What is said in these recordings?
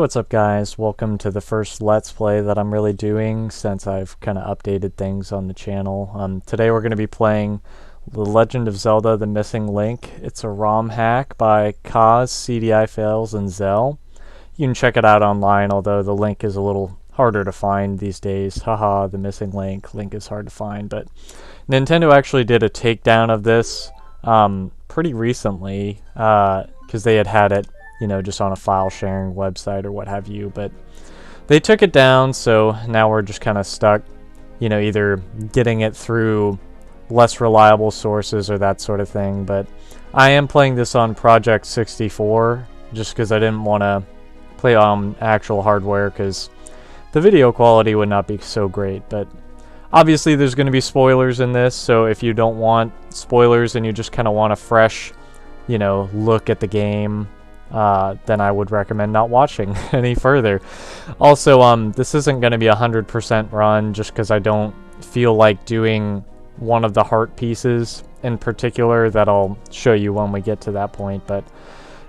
what's up guys? Welcome to the first Let's Play that I'm really doing since I've kind of updated things on the channel. Today we're going to be playing The Legend of Zelda: The Missing Link. It's a ROM hack by Kaz, CDI Fails, and Zell. You can check it out online, although the link is a little harder to find these days. Haha, the missing link is hard to find, but Nintendo actually did a takedown of this pretty recently because they had it just on a file sharing website or what have you, but they took it down, so now we're just kind of stuck, either getting it through less reliable sources or that sort of thing. But I am playing this on Project 64 just because I didn't want to play on actual hardware because the video quality would not be so great. But obviously there's going to be spoilers in this, so if you don't want spoilers and you just kind of want a fresh, look at the game, then I would recommend not watching any further. Also, this isn't going to be 100% run just because I don't feel like doing one of the heart pieces in particular that I'll show you when we get to that point. But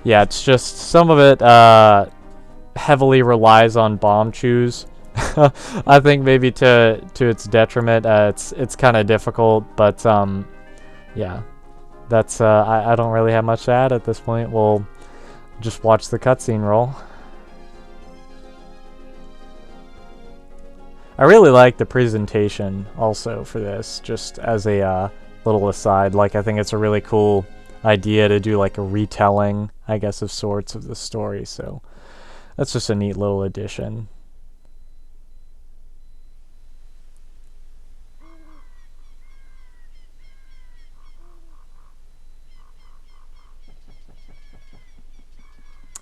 yeah, it's just some of it heavily relies on bomb chews. I think maybe to its detriment. It's kind of difficult, but yeah, that's I don't really have much to add at this point. We'll just watch the cutscene roll. I really like the presentation also for this, just as a little aside. Like, I think it's a really cool idea to do like a retelling, I guess, of sorts of the story, so that's just a neat little addition.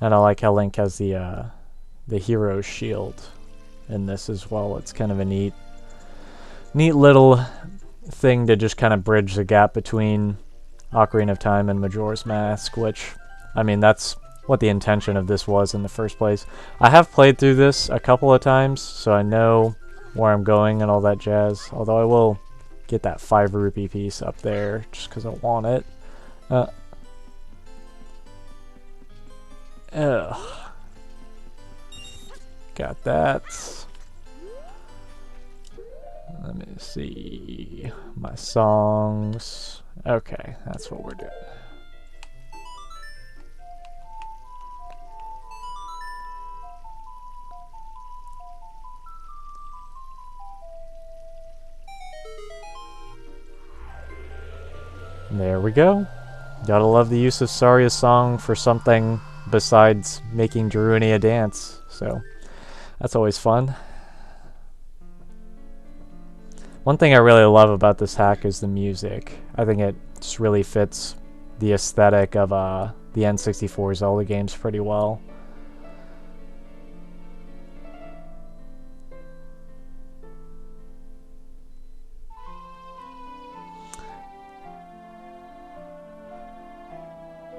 And I like how Link has the hero's shield in this as well. It's kind of a neat little thing to just kind of bridge the gap between Ocarina of Time and Majora's Mask, which, I mean, that's what the intention of this was in the first place. I have played through this a couple of times, so I know where I'm going and all that jazz, although I will get that 5 rupee piece up there just because I want it. Got that. Let me see my songs. Okay, that's what we're doing. There we go. Gotta love the use of Saria's song for something besides making Darunia dance, so that's always fun. One thing I really love about this hack is the music. I think it just really fits the aesthetic of the N64 Zelda games pretty well.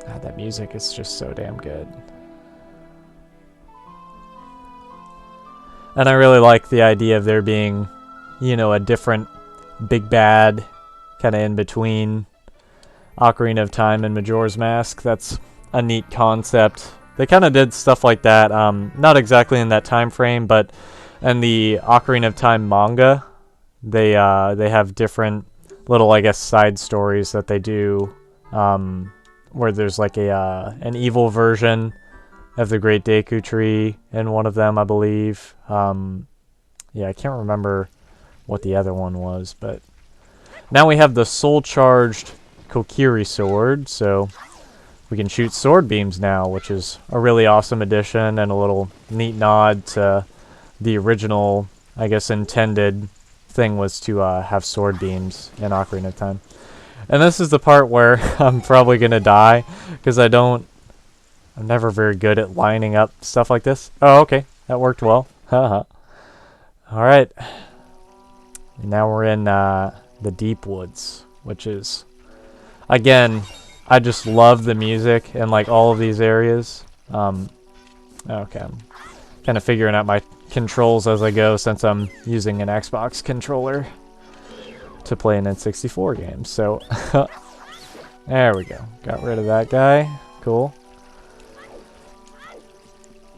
God, that music is just so damn good. And I really like the idea of there being, a different big bad kind of in between Ocarina of Time and Majora's Mask. That's a neat concept. They kind of did stuff like that, not exactly in that time frame, but in the Ocarina of Time manga, they have different little, I guess, side stories that they do, where there's like an evil version of the Great Deku Tree in one of them, I believe. Yeah, I can't remember what the other one was, but now we have the soul-charged Kokiri sword, so we can shoot sword beams now, which is a really awesome addition and a little neat nod to the original, I guess, intended thing was to have sword beams in Ocarina of Time. And this is the part where I'm probably gonna die because I'm never very good at lining up stuff like this. Oh, okay, that worked well. Haha. All right. Now we're in the Deep Woods, which is, again, I just love the music in like all of these areas. Okay, I'm kind of figuring out my controls as I go since I'm using an Xbox controller to play an N64 game. So there we go. Got rid of that guy. Cool.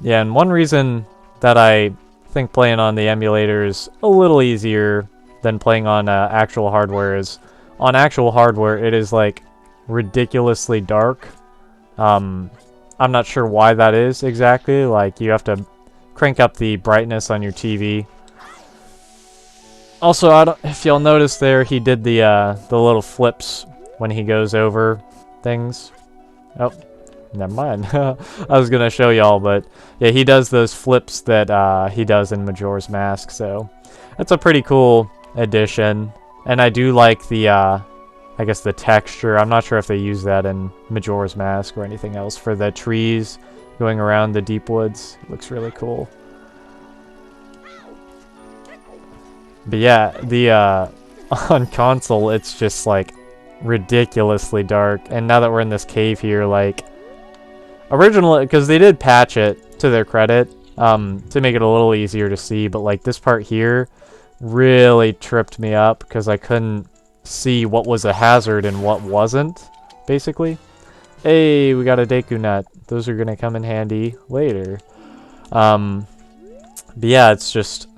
Yeah, and one reason that I think playing on the emulator is a little easier than playing on actual hardware is on actual hardware it is like ridiculously dark. I'm not sure why that is exactly. Like you have to crank up the brightness on your TV. Also, if you'll notice there, he did the little flips when he goes over things. Oh, never mind. I was gonna show y'all, but yeah, he does those flips that he does in Majora's Mask. So that's a pretty cool addition, and I do like the I guess the texture. I'm not sure if they use that in Majora's Mask or anything else for the trees going around the deep woods. It looks really cool. But yeah, the on console it's just like ridiculously dark. And now that we're in this cave here, like originally, because they did patch it to their credit to make it a little easier to see, but like this part here really tripped me up because I couldn't see what was a hazard and what wasn't, basically. Hey, we got a Deku Nut. Those are gonna come in handy later. But yeah, it's just,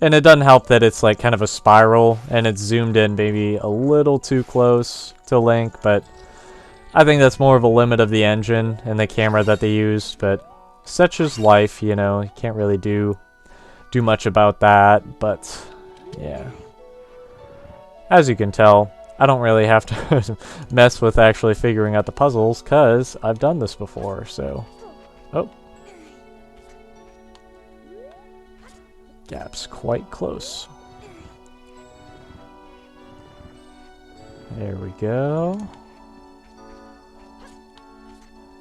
and it doesn't help that it's like kind of a spiral and it's zoomed in maybe a little too close to Link, but I think that's more of a limit of the engine and the camera that they used, but such is life, you know, you can't really do much about that, but yeah. As you can tell, I don't really have to mess with actually figuring out the puzzles, because I've done this before, so... Oh. Gap's quite close. There we go.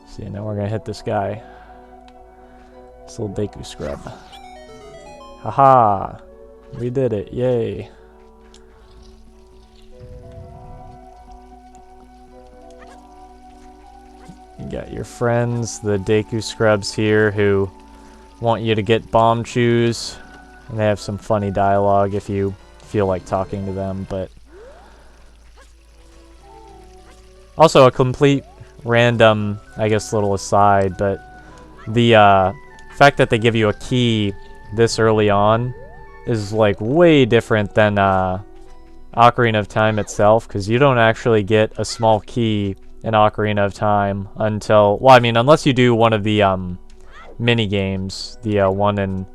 See, now we're gonna hit this guy. This little Deku scrub. Haha! We did it, yay! You got your friends, the Deku Scrubs here, who want you to get bomb chews. And they have some funny dialogue if you feel like talking to them, but... Also, a complete random, I guess, little aside, but the fact that they give you a key this early on is, like, way different than Ocarina of Time itself, because you don't actually get a small key in Ocarina of Time until... Well, I mean, unless you do one of the mini-games, the one in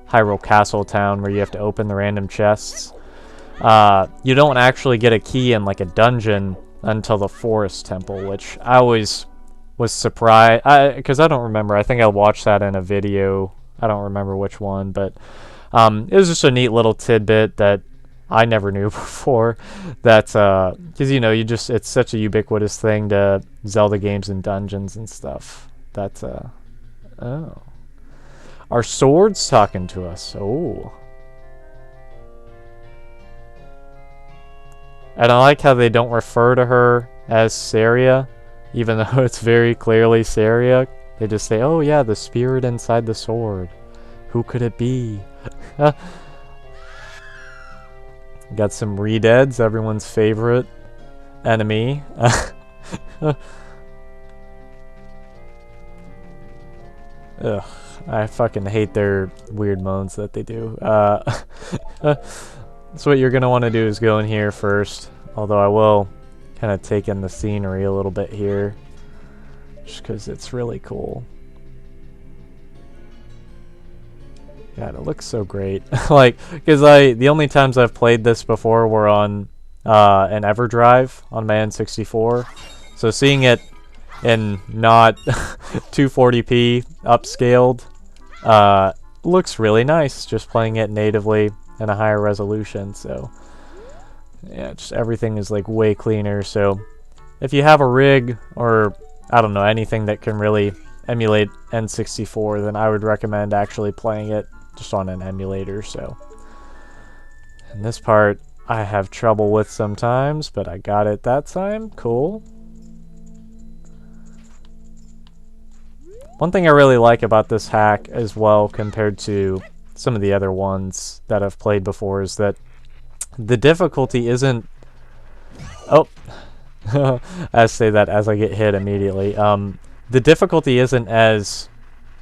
Hyrule Castle Town where you have to open the random chests. You don't actually get a key in, like, a dungeon until the Forest Temple, which I always was surprised, because I don't remember. I think I watched that in a video. I don't remember which one, but it was just a neat little tidbit that I never knew before. That's because, you know, it's such a ubiquitous thing to Zelda games and dungeons and stuff. That's oh, our sword's talking to us. Oh. And I like how they don't refer to her as Saria, even though it's very clearly Saria. They just say, oh yeah, the spirit inside the sword. Who could it be? Got some Redeads, everyone's favorite enemy. Ugh, I fucking hate their weird moans that they do. So what you're going to want to do is go in here first, although I will kind of take in the scenery a little bit here, just because it's really cool. God, it looks so great. Like, because the only times I've played this before were on an EverDrive on my N64, so seeing it in not 240p upscaled looks really nice, just playing it natively in a higher resolution. So yeah, just everything is like way cleaner. So if you have a rig or I don't know, anything that can really emulate N64, then I would recommend actually playing it just on an emulator. So and this part I have trouble with sometimes, but I got it that time. Cool. One thing I really like about this hack as well compared to some of the other ones that I've played before is that the difficulty isn't... Oh, I say that as I get hit immediately. The difficulty isn't as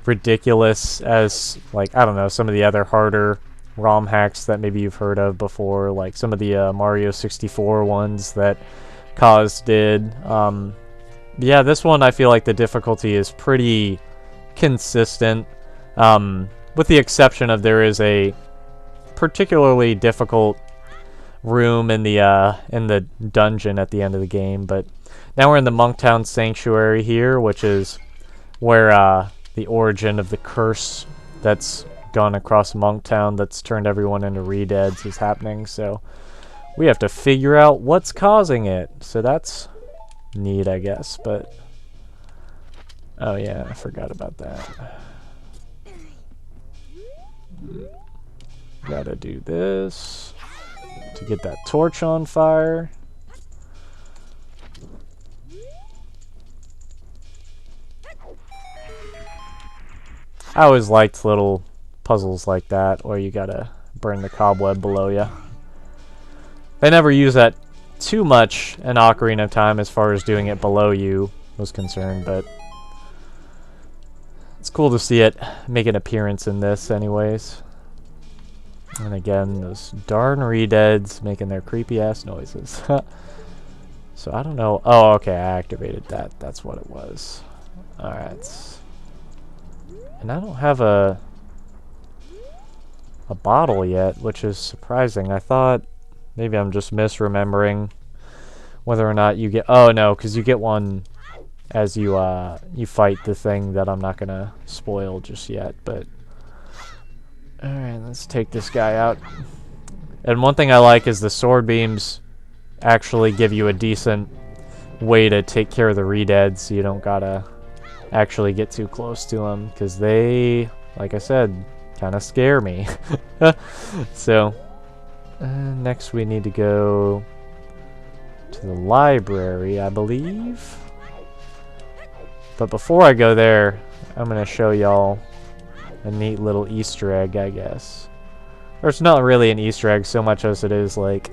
ridiculous as, like, I don't know, some of the other harder ROM hacks that maybe you've heard of before, like some of the Mario 64 ones that Kaz did. Yeah, this one I feel like the difficulty is pretty consistent, with the exception of there is a particularly difficult room in the dungeon at the end of the game. But now we're in the Monktown Sanctuary here, which is where the origin of the curse that's gone across Monktown that's turned everyone into re-deads is happening. So we have to figure out what's causing it. So that's neat, I guess. But oh yeah, I forgot about that. Gotta do this to get that torch on fire. I always liked little puzzles like that where you gotta burn the cobweb below you. They never use that too much in Ocarina of Time as far as doing it below you was concerned, but it's cool to see it make an appearance in this anyways. And again, those darn re-deads making their creepy ass noises. So I don't know. Oh, okay, I activated that. That's what it was. Alright. And I don't have a bottle yet, which is surprising. I thought maybe I'm just misremembering whether or not you get... Oh, no, because you get one as you fight the thing that I'm not going to spoil just yet, but... Alright, let's take this guy out. And one thing I like is the sword beams actually give you a decent way to take care of the re-deads, so you don't gotta actually get too close to them, because they, like I said, kind of scare me. So, next we need to go to the library, I believe. But before I go there, I'm going to show y'all a neat little Easter egg, I guess. Or it's not really an Easter egg so much as it is, like,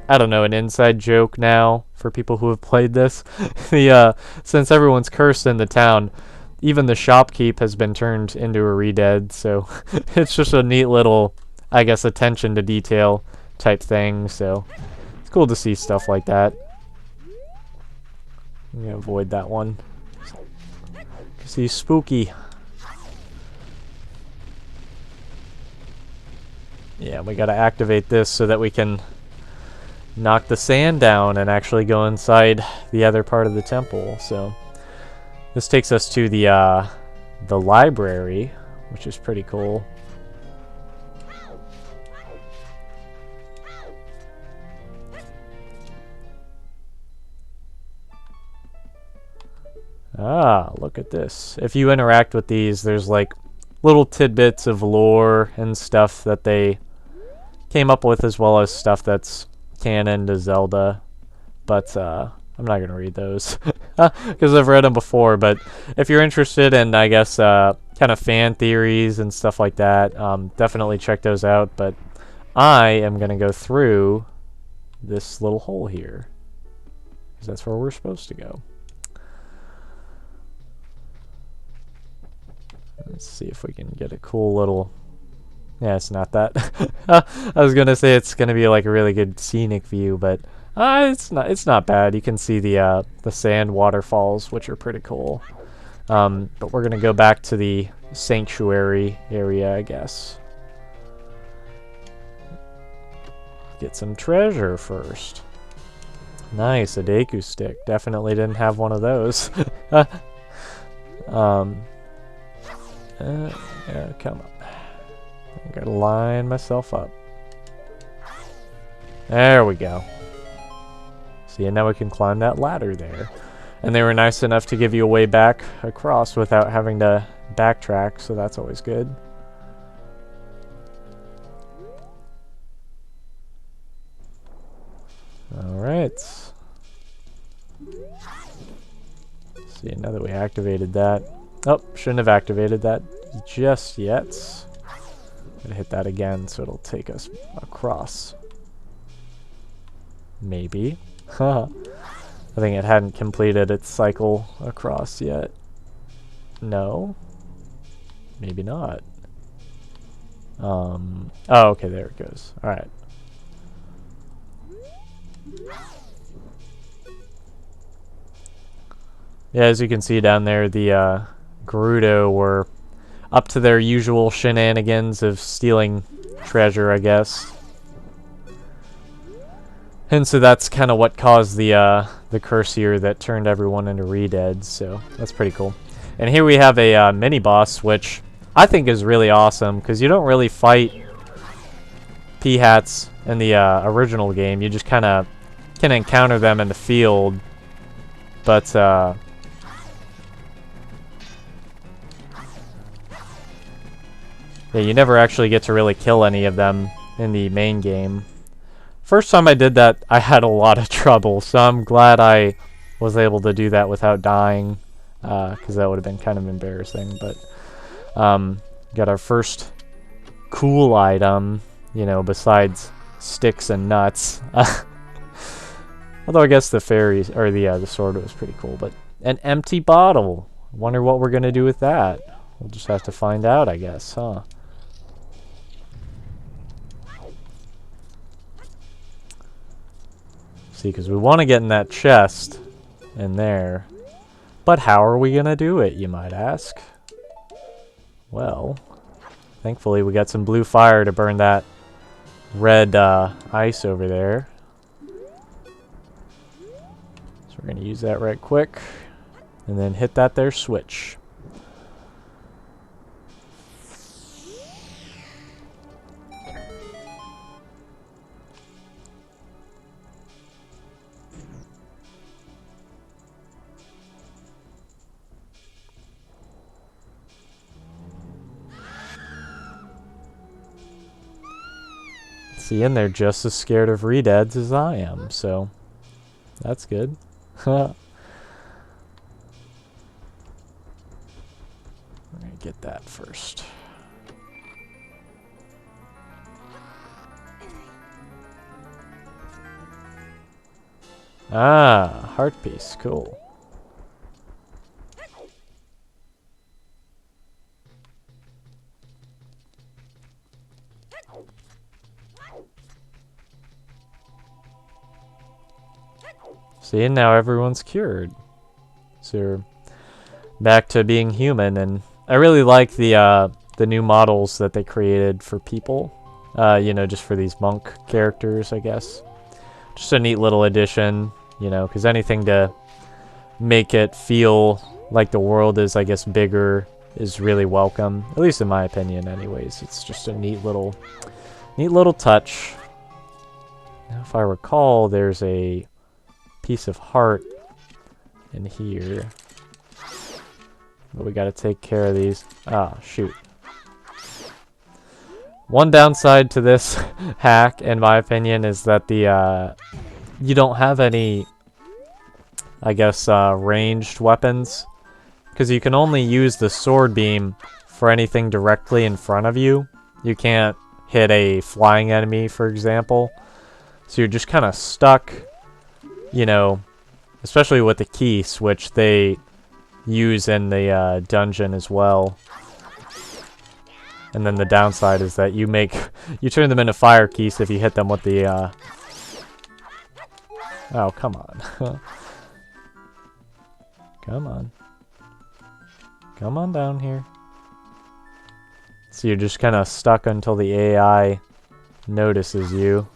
I don't know, an inside joke now for people who have played this. Since everyone's cursed in the town, even the shopkeep has been turned into a re-dead, so it's just a neat little, I guess, attention to detail type thing, so it's cool to see stuff like that. I'm gonna avoid that one, because he's spooky. Yeah, we gotta activate this so that we can knock the sand down and actually go inside the other part of the temple. So this takes us to the library, which is pretty cool. Ah, look at this. If you interact with these, there's like little tidbits of lore and stuff that they came up with, as well as stuff that's canon to Zelda, but I'm not going to read those because I've read them before. But if you're interested in, I guess, kind of fan theories and stuff like that, definitely check those out. But I am going to go through this little hole here, because that's where we're supposed to go. Let's see if we can get a cool little... Yeah, it's not that. I was gonna say it's gonna be like a really good scenic view, but it's not. It's not bad. You can see the sand waterfalls, which are pretty cool. But we're gonna go back to the sanctuary area, I guess. Get some treasure first. Nice, a Deku stick. Definitely didn't have one of those. Yeah, come on. I gotta line myself up. There we go. See, and now we can climb that ladder there. And they were nice enough to give you a way back across without having to backtrack, so that's always good. Alright. See, now that we activated that. Oh, shouldn't have activated that just yet. Gonna hit that again so it'll take us across. Maybe. I think it hadn't completed its cycle across yet. No. Maybe not. Oh, okay, there it goes. Alright. Yeah, as you can see down there, the Gerudo were up to their usual shenanigans of stealing treasure, I guess. And so that's kind of what caused the curse here that turned everyone into re-deads, so that's pretty cool. And here we have a mini-boss, which I think is really awesome, because you don't really fight P-Hats in the original game. You just kind of can encounter them in the field, but yeah, you never actually get to really kill any of them in the main game. First time I did that, I had a lot of trouble, so I'm glad I was able to do that without dying, because that would have been kind of embarrassing. But got our first cool item, you know, besides sticks and nuts. Although I guess the fairies or the sword was pretty cool, but an empty bottle. Wonder what we're gonna do with that. We'll just have to find out, I guess, huh? See, because we want to get in that chest in there. But how are we going to do it, you might ask? Well, thankfully we got some blue fire to burn that red ice over there. So we're going to use that right quick. And then hit that there switch. See, and they're just as scared of re-deads as I am, so that's good. We're gonna get that first. Ah, heart piece, cool. See, and now everyone's cured. So you're back to being human, and I really like the new models that they created for people. You know, just for these monk characters, I guess. Just a neat little addition, you know, because anything to make it feel like the world is, I guess, bigger is really welcome. At least in my opinion, anyways. It's just a neat little touch. Now, if I recall, there's a piece of heart in here. But we gotta take care of these. Ah, shoot. One downside to this hack, in my opinion, is that the you don't have any, I guess, ranged weapons. Because you can only use the sword beam for anything directly in front of you. You can't hit a flying enemy, for example. So you're just kind of stuck, you know, especially with the keys, which they use in the dungeon as well. And then the downside is that you turn them into fire keys if you hit them with the oh, come on. Come on. Come on down here. So you're just kind of stuck until the AI notices you.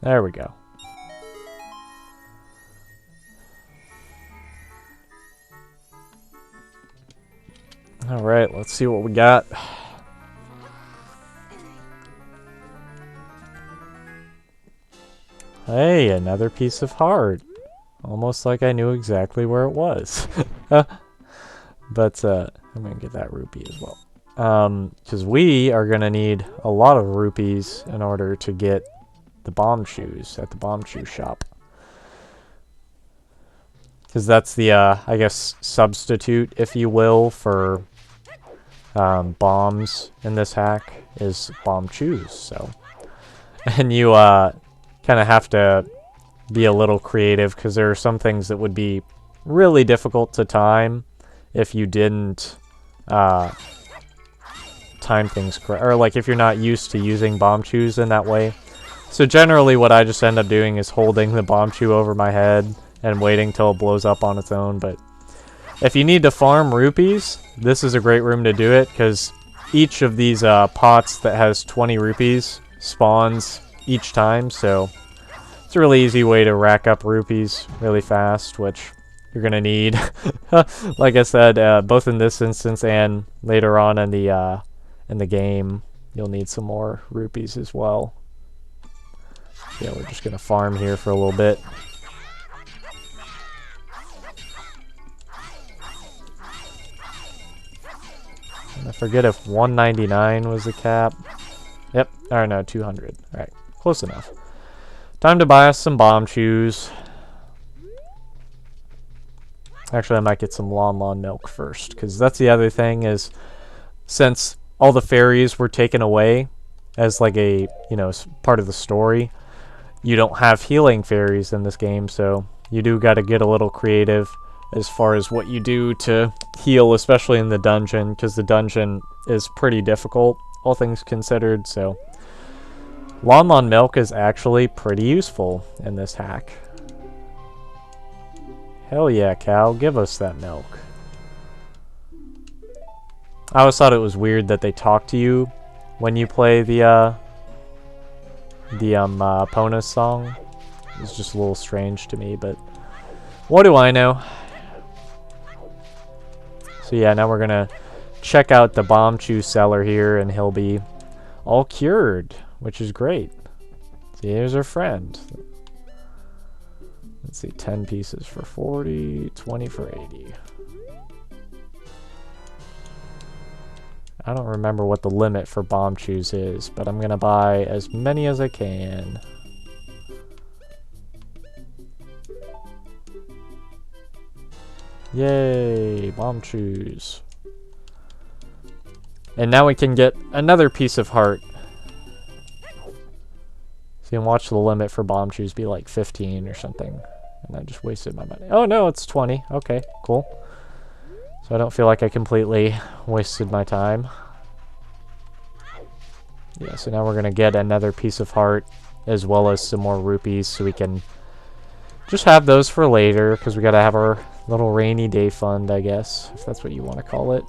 There we go. Alright, let's see what we got. Hey, another piece of heart. Almost like I knew exactly where it was. But, I'm gonna get that rupee as well. Because we are gonna need a lot of rupees in order to get the bomb shoes at the bomb shoe shop. Because that's the, I guess, substitute, if you will, for bombs in this hack is bomb shoes, so. And you, kind of have to be a little creative, because there are some things that would be really difficult to time if you didn't time things correct, or like if you're not used to using bomb chews in that way. So generally what I just end up doing is holding the bomb chew over my head and waiting till it blows up on its own. But if you need to farm rupees, this is a great room to do it, because each of these pots that has 20 rupees spawns each time, so it's a really easy way to rack up rupees really fast, which you're gonna need. Like I said, both in this instance and later on in the game, you'll need some more rupees as well. Yeah, we're just gonna farm here for a little bit. And I forget if 199 was the cap. Yep, or no, 200. Alright, close enough. Time to buy us some bomb chews. Actually, I might get some Lon milk first, because that's the other thing is, since all the fairies were taken away as like a, you know, part of the story, you don't have healing fairies in this game, so you do got to get a little creative as far as what you do to heal, especially in the dungeon, because the dungeon is pretty difficult, all things considered. So Lon milk is actually pretty useful in this hack. Hell yeah, cow, give us that milk. I always thought it was weird that they talk to you when you play the Pona's song. It's just a little strange to me, but what do I know? So yeah, now we're gonna check out the bomb chew seller here, and he'll be all cured, which is great. See, here's our friend. Let's see, 10 pieces for 40, 20 for 80. I don't remember what the limit for bomb chews is, but I'm gonna buy as many as I can. Yay, bomb chews. And now we can get another piece of heart. So you can watch the limit for bomb chews be like 15 or something. And I just wasted my money. Oh no, it's 20. Okay, cool. So I don't feel like I completely wasted my time. Yeah, so now we're going to get another piece of heart as well as some more rupees, so we can just have those for later, because we got to have our little rainy day fund, I guess, if that's what you want to call it.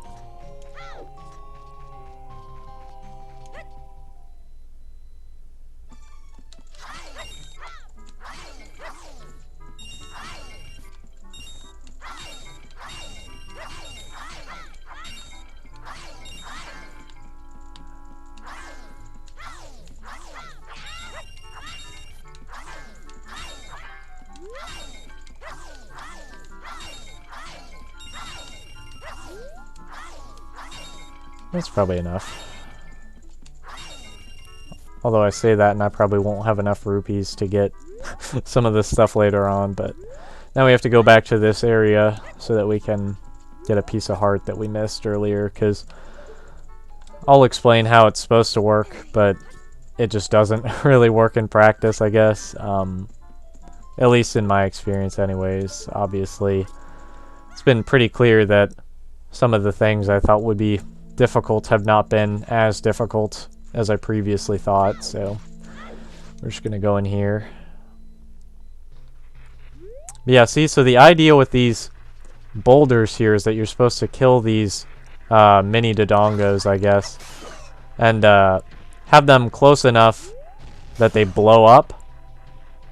That's probably enough. Although I say that and I probably won't have enough rupees to get some of this stuff later on, but now we have to go back to this area so that we can get a piece of heart that we missed earlier, because I'll explain how it's supposed to work, but it just doesn't really work in practice, I guess. At least in my experience anyways. Obviously, it's been pretty clear that some of the things I thought would be difficult have not been as difficult as I previously thought, so we're just gonna go in here. But yeah, see, so the idea with these boulders here is that you're supposed to kill these mini dodongos, I guess, and have them close enough that they blow up,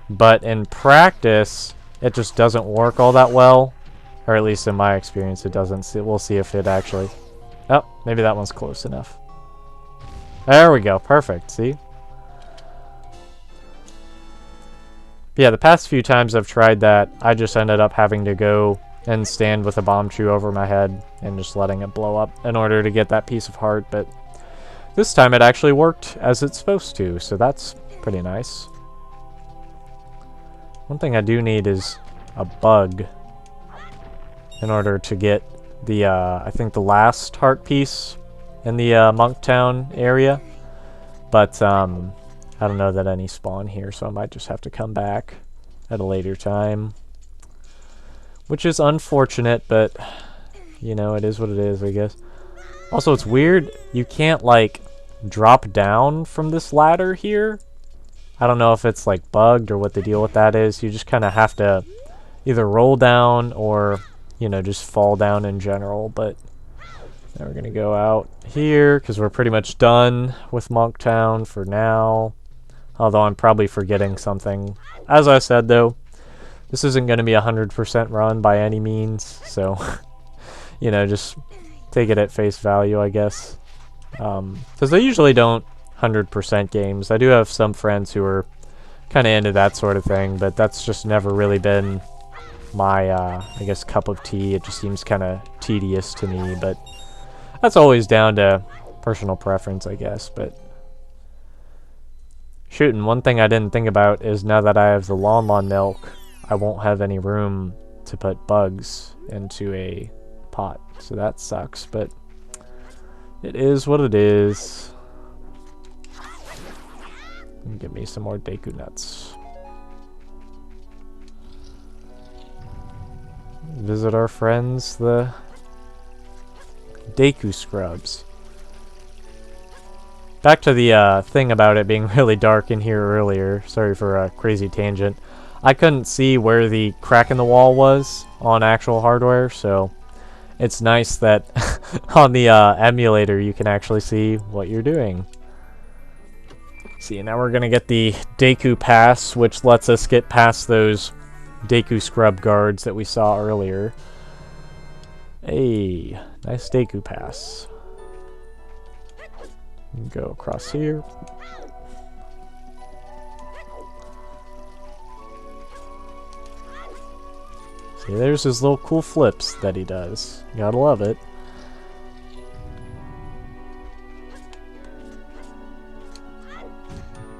but in practice it just doesn't work all that well, or at least in my experience it doesn't. We'll see if it actually... Oh, maybe that one's close enough. There we go. Perfect. See? Yeah, the past few times I've tried that, I just ended up having to go and stand with a bomb chew over my head and just letting it blow up in order to get that piece of heart, but this time it actually worked as it's supposed to, so that's pretty nice. One thing I do need is a bug in order to get the, I think the last heart piece in the Monktown area, but I don't know that any spawn here, so I might just have to come back. at a later time. Which is unfortunate, but, you know, it is what it is, I guess. Also, it's weird, you can't, like, drop down from this ladder here. I don't know if it's, like, bugged or what the deal with that is. You just kind of have to either roll down or, you know, just fall down in general, but now we're going to go out here because we're pretty much done with Monktown for now. Although I'm probably forgetting something. As I said, though, this isn't going to be a 100% run by any means, so, you know, just take it at face value, I guess. Because I usually don't 100% games. I do have some friends who are kind of into that sort of thing, but that's just never really been my, I guess, cup of tea. It just seems kind of tedious to me, but that's always down to personal preference, I guess. But shoot, and one thing I didn't think about is now that I have the Lon milk, I won't have any room to put bugs into a pot. So that sucks, but it is what it is. And give me some more Deku nuts. Visit our friends, the Deku Scrubs. Back to the thing about it being really dark in here earlier. Sorry for a crazy tangent. I couldn't see where the crack in the wall was on actual hardware, so it's nice that on the emulator you can actually see what you're doing. See, now we're going to get the Deku Pass, which lets us get past those Deku Scrub guards that we saw earlier. Hey, nice Deku Pass. Go across here. See, there's his little cool flips that he does. You gotta love it.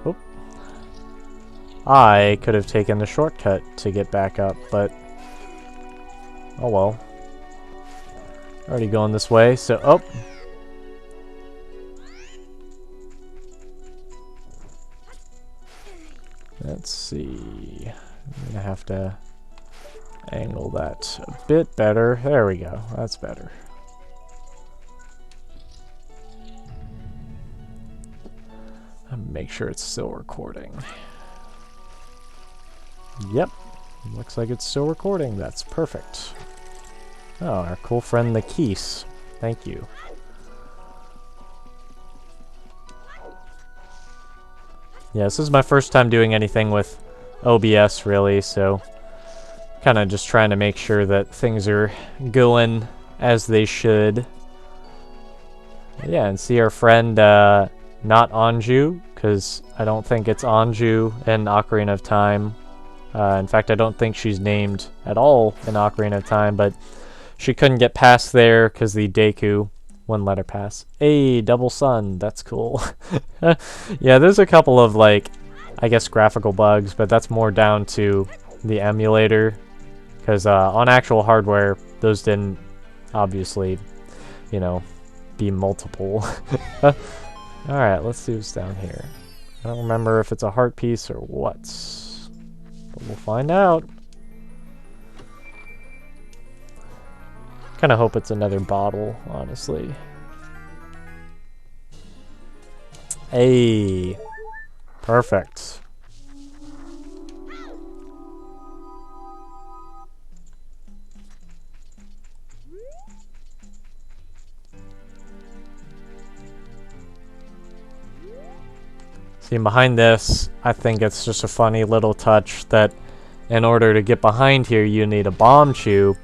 Oop. I could have taken the shortcut to get back up, but oh well. Already going this way, so oh. Let's see. I'm gonna have to angle that a bit better. There we go. That's better. Make sure it's still recording. Yep. Looks like it's still recording. That's perfect. Oh, our cool friend the Keese. Thank you. Yeah, this is my first time doing anything with OBS, really, so kind of just trying to make sure that things are going as they should. Yeah, and see our friend, not Anju, because I don't think it's Anju in Ocarina of Time. In fact, I don't think she's named at all in Ocarina of Time, but she couldn't get past there because the Deku wouldn't let her pass. Hey, double sun, that's cool. Yeah, there's a couple of, like, I guess graphical bugs, but that's more down to the emulator, because on actual hardware, those didn't obviously, you know, be multiple. Alright, let's see what's down here. I don't remember if it's a heart piece or what, but we'll find out. Kind of hope it's another bottle, honestly. Hey, perfect. See, behind this, I think it's just a funny little touch that in order to get behind here, you need a bomb chew.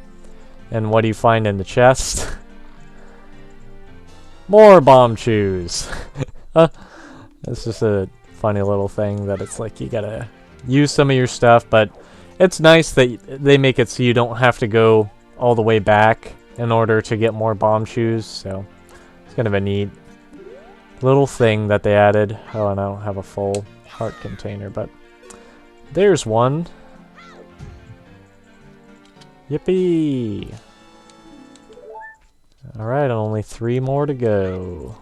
And what do you find in the chest? More bomb chews. It's just a funny little thing that it's like you gotta use some of your stuff, but it's nice that they make it so you don't have to go all the way back in order to get more bomb chews, so it's kind of a neat little thing that they added. Oh, and I don't have a full heart container, but there's one. Yippee! Alright, only 3 more to go.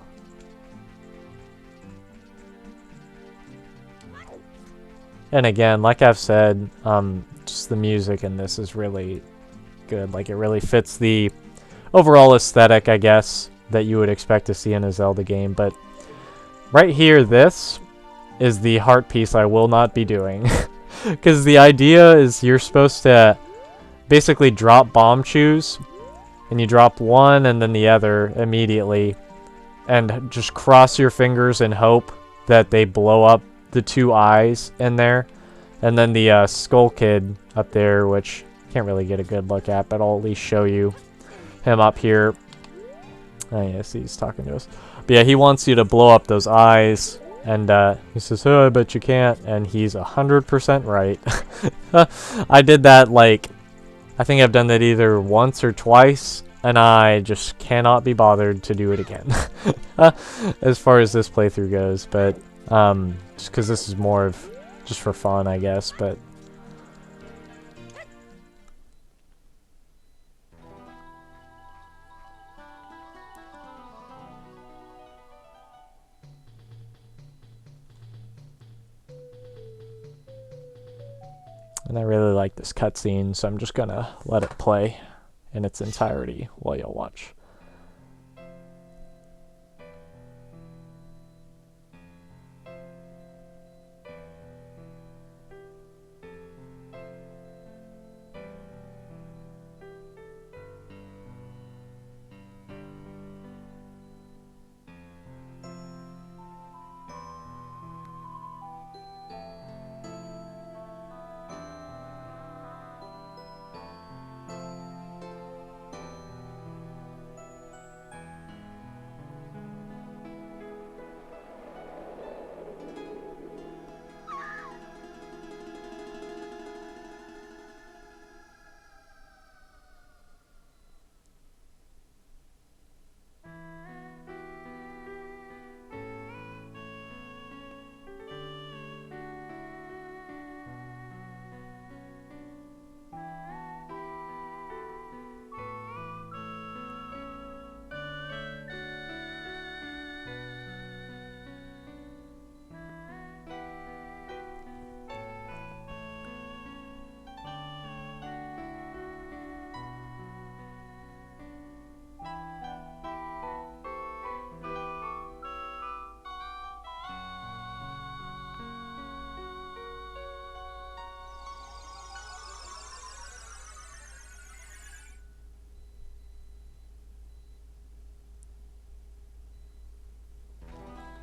And again, like I've said, just the music in this is really good. Like, it really fits the overall aesthetic, I guess, that you would expect to see in a Zelda game. But right here, this is the heart piece I will not be doing. Because the idea is you're supposed to basically drop bomb chews, and you drop one and then the other immediately, and just cross your fingers and hope that they blow up the two eyes in there. And then the Skull Kid up there, which can't really get a good look at, but I'll at least show you him up here. Oh yes, he's talking to us. But yeah, he wants you to blow up those eyes, and he says, "Oh, I bet you can't," and he's 100% right. I did that, like, I think I've done that either once or twice, and I just cannot be bothered to do it again. As far as this playthrough goes, but just because this is more of just for fun, I guess, but and I really like this cutscene, so I'm just gonna let it play in its entirety while y'all watch.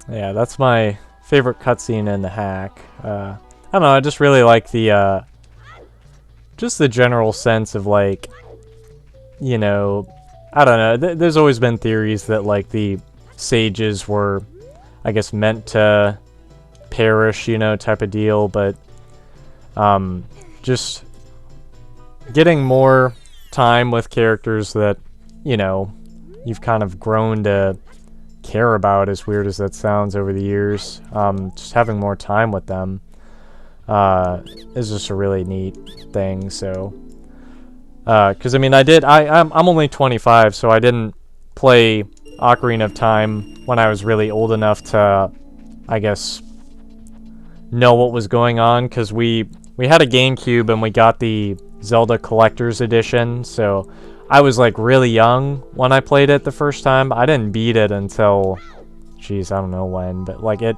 Yeah, that's my favorite cutscene in the hack. I don't know, I just really like the, just the general sense of, like, you know, I don't know, there's always been theories that, like, the sages were, I guess, meant to perish, you know, type of deal, but, just getting more time with characters that, you know, you've kind of grown to care about, as weird as that sounds, over the years, just having more time with them is just a really neat thing. So because I mean, I'm only 25, so I didn't play Ocarina of Time when I was really old enough to, I guess, know what was going on, because we had a GameCube and we got the Zelda Collector's Edition, so I was, like, really young when I played it the first time. I didn't beat it until, geez, I don't know when, but, like, it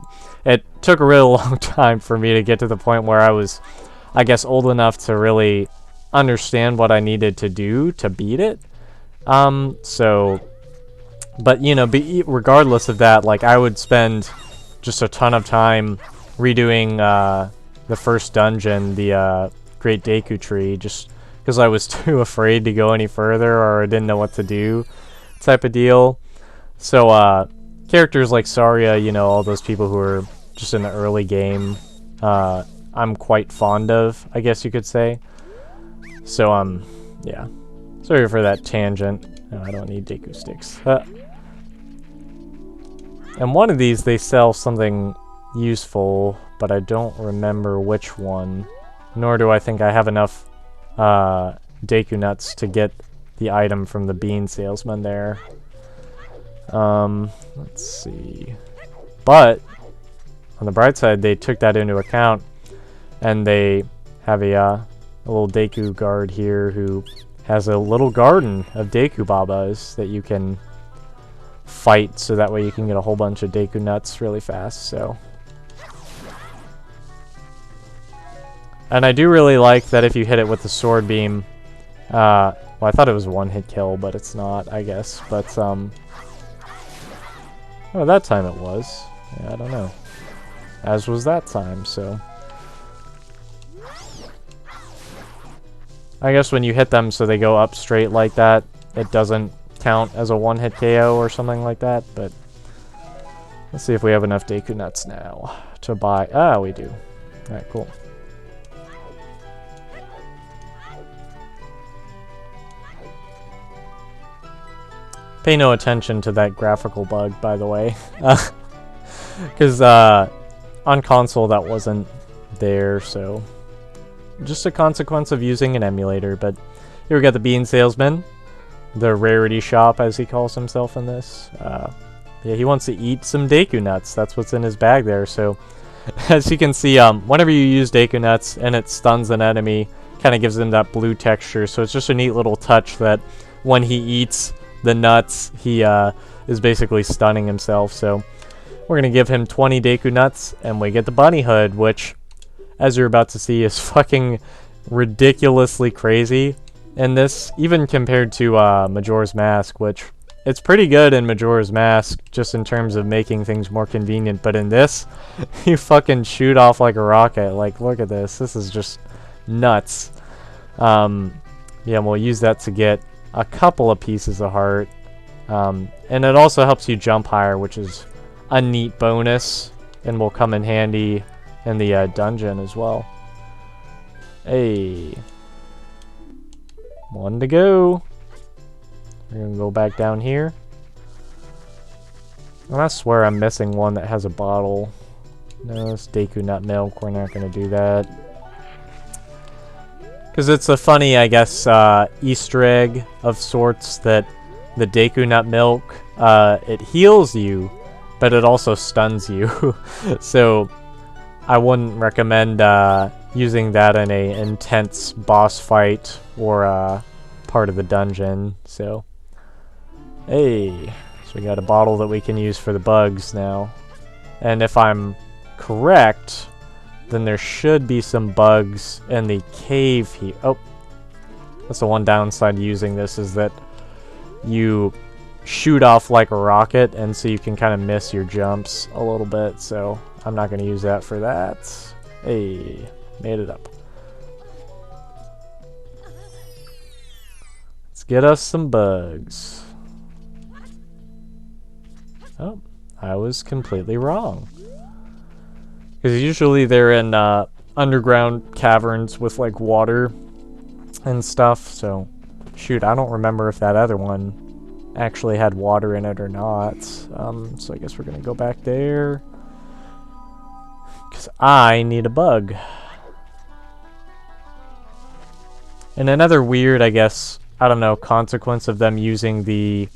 took a really long time for me to get to the point where I was, I guess, old enough to really understand what I needed to do to beat it. So, but, you know, regardless of that, like, I would spend just a ton of time redoing the first dungeon, the Great Deku Tree, just because I was too afraid to go any further, or I didn't know what to do, type of deal. So characters like Saria, you know, all those people who are just in the early game, I'm quite fond of, I guess you could say. So yeah, sorry for that tangent. No, I don't need Deku sticks. And one of these, they sell something useful, but I don't remember which one, nor do I think I have enough Deku nuts to get the item from the bean salesman there. Let's see. But on the bright side, they took that into account, And they have a little Deku guard here who has a little garden of Deku Babas that you can fight, so that way you can get a whole bunch of Deku nuts really fast. So, and I do really like that if you hit it with the sword beam, well, I thought it was a one-hit kill, but it's not, I guess. But oh, that time it was. Yeah, I don't know. As was that time, so I guess when you hit them so they go up straight like that, it doesn't count as a one-hit KO or something like that, but let's see if we have enough Deku Nuts now to buy. Ah, we do. Alright, cool. Pay no attention to that graphical bug, by the way. Because on console that wasn't there, so just a consequence of using an emulator. But here we got the Bean Salesman, the rarity shop as he calls himself in this. Yeah, he wants to eat some Deku Nuts. That's what's in his bag there. So as you can see, whenever you use Deku Nuts and it stuns an enemy, kind of gives them that blue texture. So it's just a neat little touch that when he eats the nuts, he is basically stunning himself. So we're going to give him 20 Deku Nuts, and we get the bunny hood, which, as you're about to see, is fucking ridiculously crazy in this, even compared to Majora's Mask, which it's pretty good in Majora's Mask, just in terms of making things more convenient, but in this, you fucking shoot off like a rocket. Like, look at this. This is just nuts. Yeah, and we'll use that to get a couple of pieces of heart. And it also helps you jump higher, which is a neat bonus, and will come in handy in the dungeon as well. Hey. One to go. We're going to go back down here. And I swear I'm missing one that has a bottle. No, it's Deku Nut Milk. We're not going to do that. Because it's a funny, I guess, Easter egg of sorts that the Deku Nut Milk, it heals you, but it also stuns you. So I wouldn't recommend using that in a intense boss fight or part of the dungeon. So, hey, so we got a bottle that we can use for the bugs now. And if I'm correct, then there should be some bugs in the cave here. Oh, that's the one downside to using this, is that you shoot off like a rocket, and so you can kind of miss your jumps a little bit, so I'm not going to use that for that. Hey, made it up. Let's get us some bugs. Oh, I was completely wrong. Because usually they're in underground caverns with like water and stuff, so shoot, I don't remember if that other one actually had water in it or not. So I guess we're gonna go back there, because I need a bug. And another weird, I guess, I don't know, consequence of them using the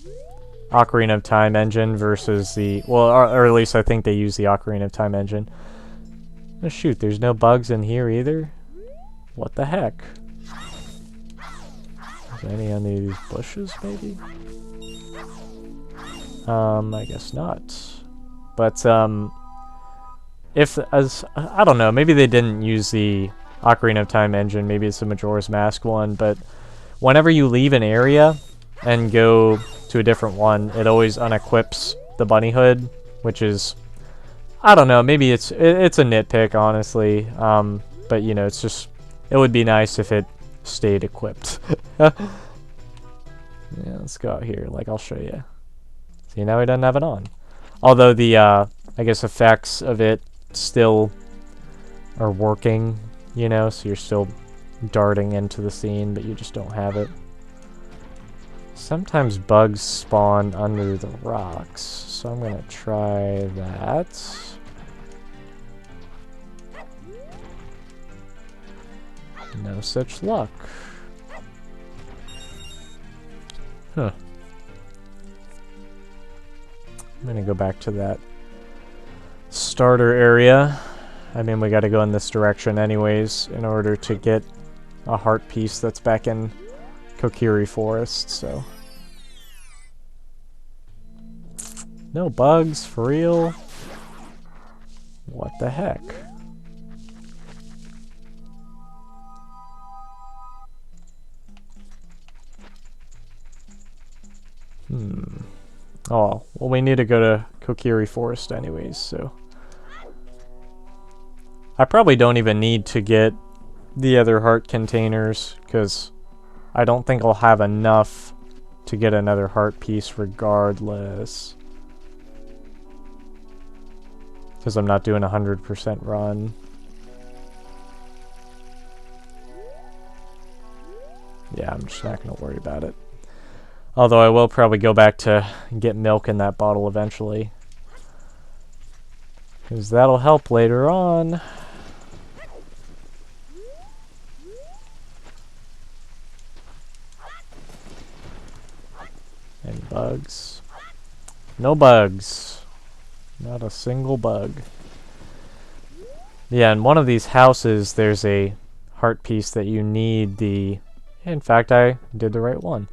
Ocarina of Time engine versus the, well, or at least I think they use the Ocarina of Time engine. Oh shoot, there's no bugs in here either? What the heck? Is there any on these bushes, maybe? I guess not. But, if, as, I don't know, maybe they didn't use the Ocarina of Time engine, maybe it's a Majora's Mask one, but whenever you leave an area and go to a different one, it always unequips the bunny hood, which is, I don't know, maybe it's a nitpick, honestly, but, you know, it's just, it would be nice if it stayed equipped. Yeah, let's go out here, like, I'll show you. See, now he doesn't have it on. Although the, I guess, effects of it still are working, you know, so you're still darting into the scene, but you just don't have it. Sometimes bugs spawn under the rocks, so I'm gonna try that. No such luck. Huh. I'm gonna go back to that starter area I mean, we gotta go in this direction anyways in order to get a heart piece that's back in Kokiri Forest, so... No bugs, for real? What the heck? Oh, well, we need to go to Kokiri Forest anyways, so... I probably don't even need to get the other heart containers, because I don't think I'll have enough to get another heart piece regardless. Because I'm not doing a 100% run. Yeah, I'm just not going to worry about it. Although I will probably go back to get milk in that bottle eventually. Because that'll help later on. Any bugs? No bugs. Not a single bug. Yeah, in one of these houses, there's a heart piece that you need the... In fact, I did the right one.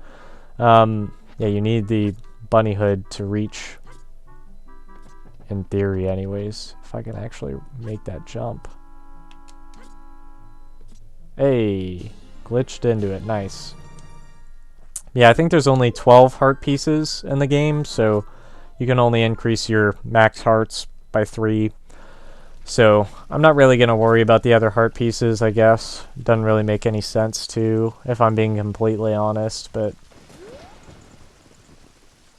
Yeah, you need the bunny hood to reach. In theory, anyways. If I can actually make that jump. Hey! Glitched into it. Nice. Yeah, I think there's only 12 heart pieces in the game, so... You can only increase your max hearts by 3. So, I'm not really going to worry about the other heart pieces, I guess. Doesn't really make any sense to, if I'm being completely honest, but...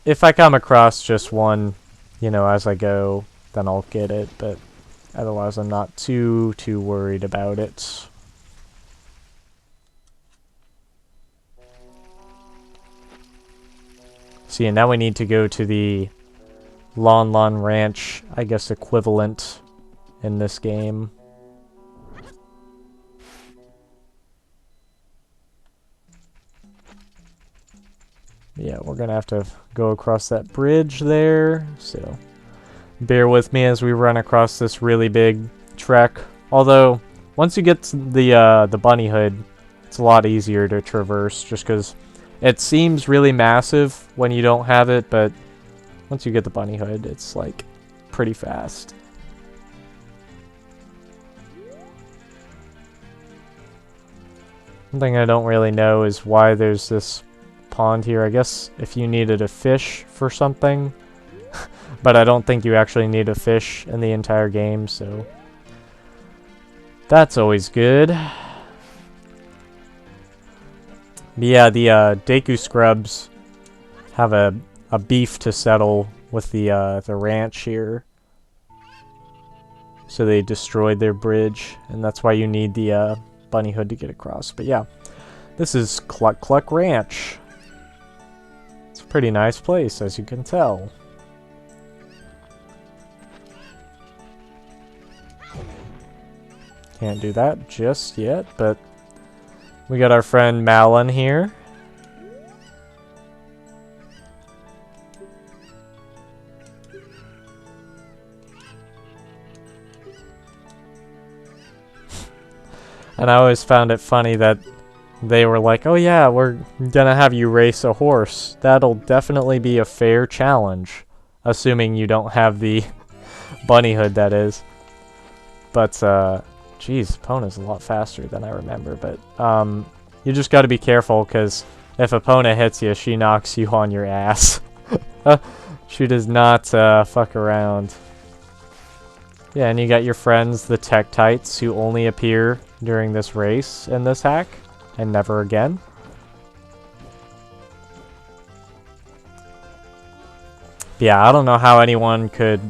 If I come across just one, you know, as I go, then I'll get it, but... Otherwise, I'm not too worried about it. See, and now we need to go to the... Lon Lon Ranch, I guess, equivalent in this game. Yeah, we're gonna have to go across that bridge there, so bear with me as we run across this really big trek. Although, once you get to the bunny hood, it's a lot easier to traverse, just because it seems really massive when you don't have it, but once you get the bunny hood, it's like pretty fast. One thing I don't really know is why there's this pond here. I guess if you needed a fish for something, but I don't think you actually need a fish in the entire game, so that's always good. Yeah, the Deku Scrubs have a beef to settle with the ranch here. So they destroyed their bridge, and that's why you need the bunny hood to get across. But yeah, this is Cluck Cluck Ranch. It's a pretty nice place, as you can tell. Can't do that just yet, but we got our friend Malin here. And I always found it funny that they were like, oh yeah, we're gonna have you race a horse. That'll definitely be a fair challenge. Assuming you don't have the bunny hood, that is. But, geez, Epona's a lot faster than I remember. But, you just gotta be careful, because if Epona hits you, she knocks you on your ass. She does not, fuck around. Yeah, and you got your friends, the Tektites, who only appear during this race in this hack, and never again. Yeah, I don't know how anyone could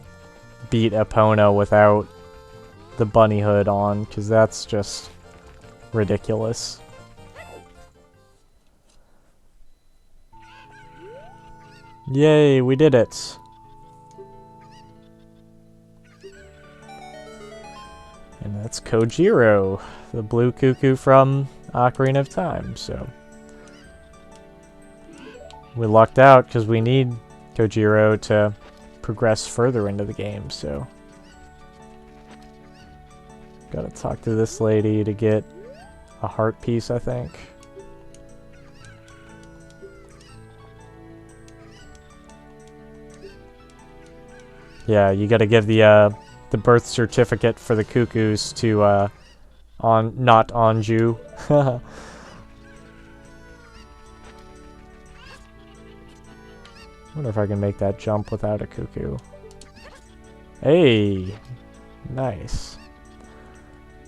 beat Epona without the bunny hood on, because that's just ridiculous. Yay, we did it! And that's Kojiro, the blue cuckoo from Ocarina of Time, so... We lucked out because we need Kojiro to progress further into the game, so... Gotta talk to this lady to get a heart piece, I think. Yeah, you gotta give the birth certificate for the cuckoos to not Anju. Wonder if I can make that jump without a cuckoo. Hey, nice.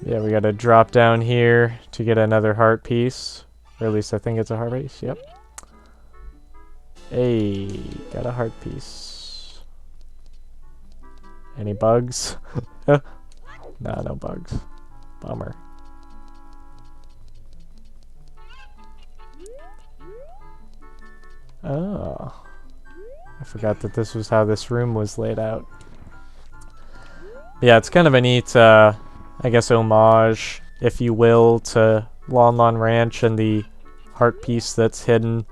Yeah, we gotta drop down here to get another heart piece. Or at least I think it's a heart piece, yep. Hey, got a heart piece. Any bugs? Nah, no bugs. Bummer. Oh. I forgot that this was how this room was laid out. Yeah, it's kind of a neat, I guess, homage, if you will, to Lon Lon Ranch and the heart piece that's hidden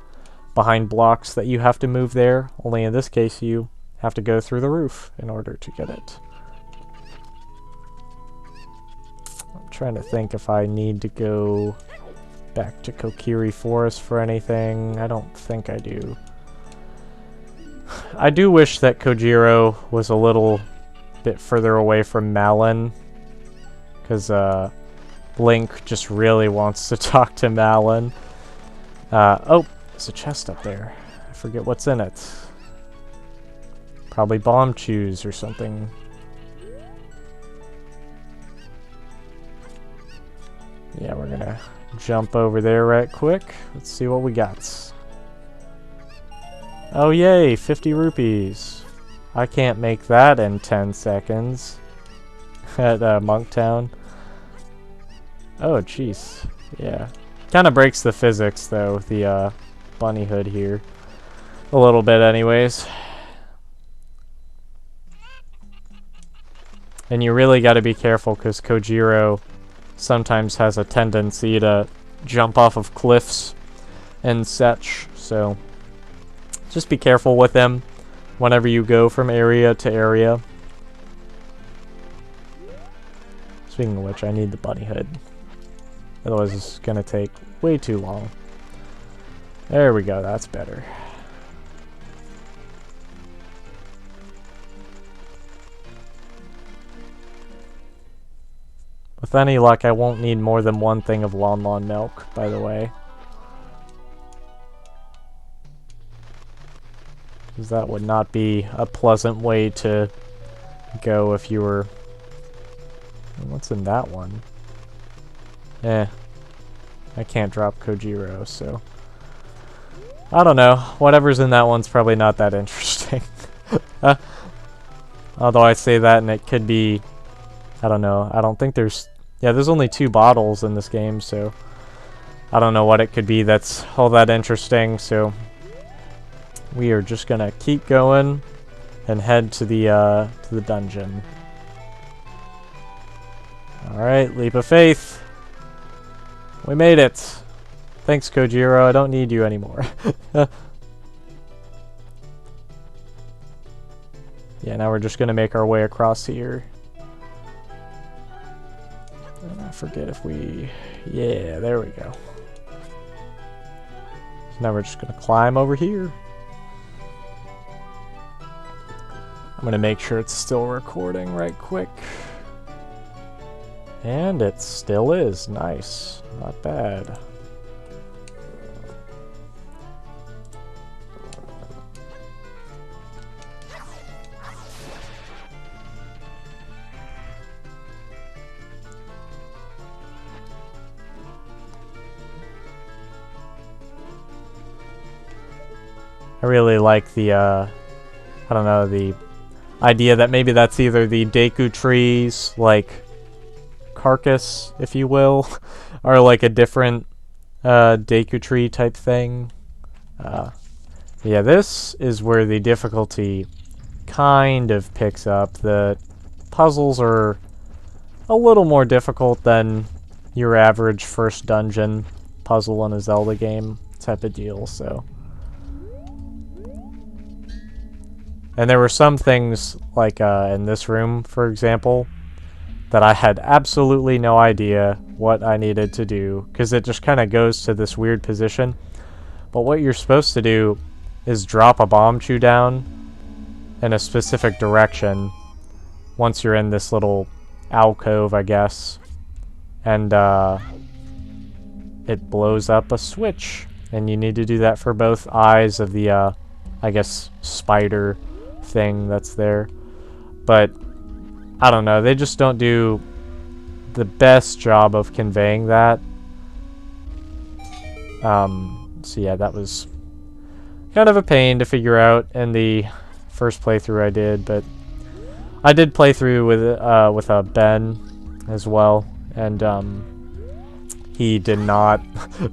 behind blocks that you have to move there. Only in this case, you have to go through the roof in order to get it. I'm trying to think if I need to go back to Kokiri Forest for anything. I don't think I do. I do wish that Kojiro was a little bit further away from Malin, because Link just really wants to talk to Malin. Oh, there's a chest up there. I forget what's in it. Probably bomb chews or something. Yeah, we're gonna jump over there right quick. Let's see what we got. Oh yay, 50 rupees. I can't make that in 10 seconds at Monktown. Oh jeez, yeah. Kind of breaks the physics though, the bunny hood here. A little bit anyways. And you really got to be careful because Kojiro sometimes has a tendency to jump off of cliffs and such, so just be careful with him whenever you go from area to area. Speaking of which, I need the bunny hood. Otherwise it's gonna take way too long. There we go, that's better. With any luck, I won't need more than one thing of Lon Lon milk, by the way. Because that would not be a pleasant way to go if you were... What's in that one? I can't drop Kojiro, so... I don't know. Whatever's in that one's probably not that interesting. Although I say that and it could be... I don't know. I don't think there's... Yeah, there's only 2 bottles in this game, so... I don't know what it could be that's all that interesting, so... We are just gonna keep going and head to the dungeon. Alright, leap of faith. We made it. Thanks, Kojiro. I don't need you anymore. Yeah, now we're just gonna make our way across here. And I forget if we... Yeah, there we go. So now we're just gonna climb over here. I'm gonna make sure it's still recording right quick. And it still is. Nice. Not bad. I really like the, I don't know, the idea that maybe that's either the Deku trees, like, carcass, if you will, or like a different Deku tree type thing. Yeah, this is where the difficulty kind of picks up. The puzzles are a little more difficult than your average first dungeon puzzle in a Zelda game type of deal, so... And there were some things, like in this room, for example, that I had absolutely no idea what I needed to do, because it just kind of goes to this weird position. But what you're supposed to do is drop a bomb chew down in a specific direction once you're in this little alcove, I guess. And it blows up a switch. And you need to do that for both eyes of the, I guess, spider thing that's there. But I don't know, they just don't do the best job of conveying that. So yeah, that was kind of a pain to figure out in the first playthrough I did, but I did play through with Ben as well, and he did not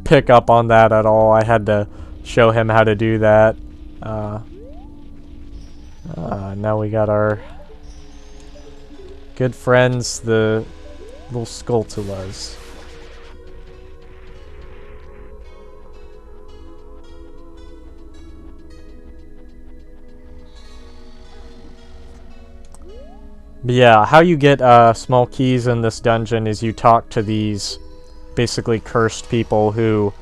pick up on that at all. I had to show him how to do that. Now we got our good friends, the little Skulltulas. But yeah, how you get small keys in this dungeon is you talk to these basically cursed people who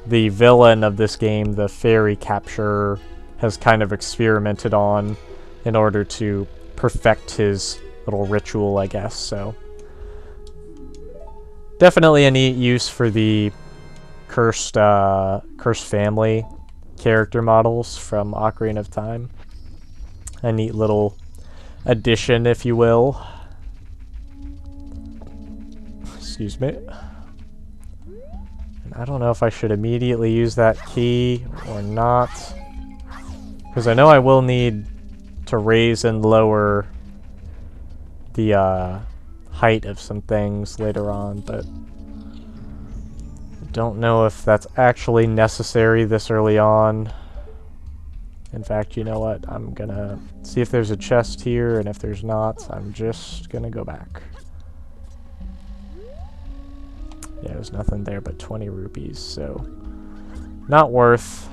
the villain of this game, the fairy capturer, has kind of experimented on in order to perfect his little ritual, I guess. So definitely a neat use for the cursed family character models from Ocarina of Time. A neat little addition, if you will. Excuse me. And I don't know if I should immediately use that key or not, because I know I will need to raise and lower the height of some things later on, but I don't know if that's actually necessary this early on. In fact, you know what? I'm gonna see if there's a chest here, and if there's not, I'm just gonna go back. Yeah, there's nothing there but 20 rupees, so not worth.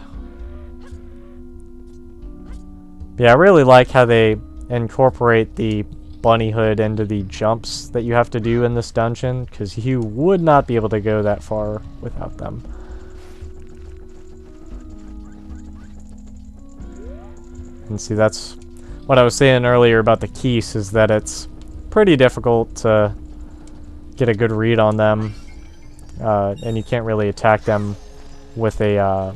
Yeah, I really like how they incorporate the bunny hood into the jumps that you have to do in this dungeon, because you would not be able to go that far without them. And see, that's what I was saying earlier about the keys, is that it's pretty difficult to get a good read on them, and you can't really attack them with a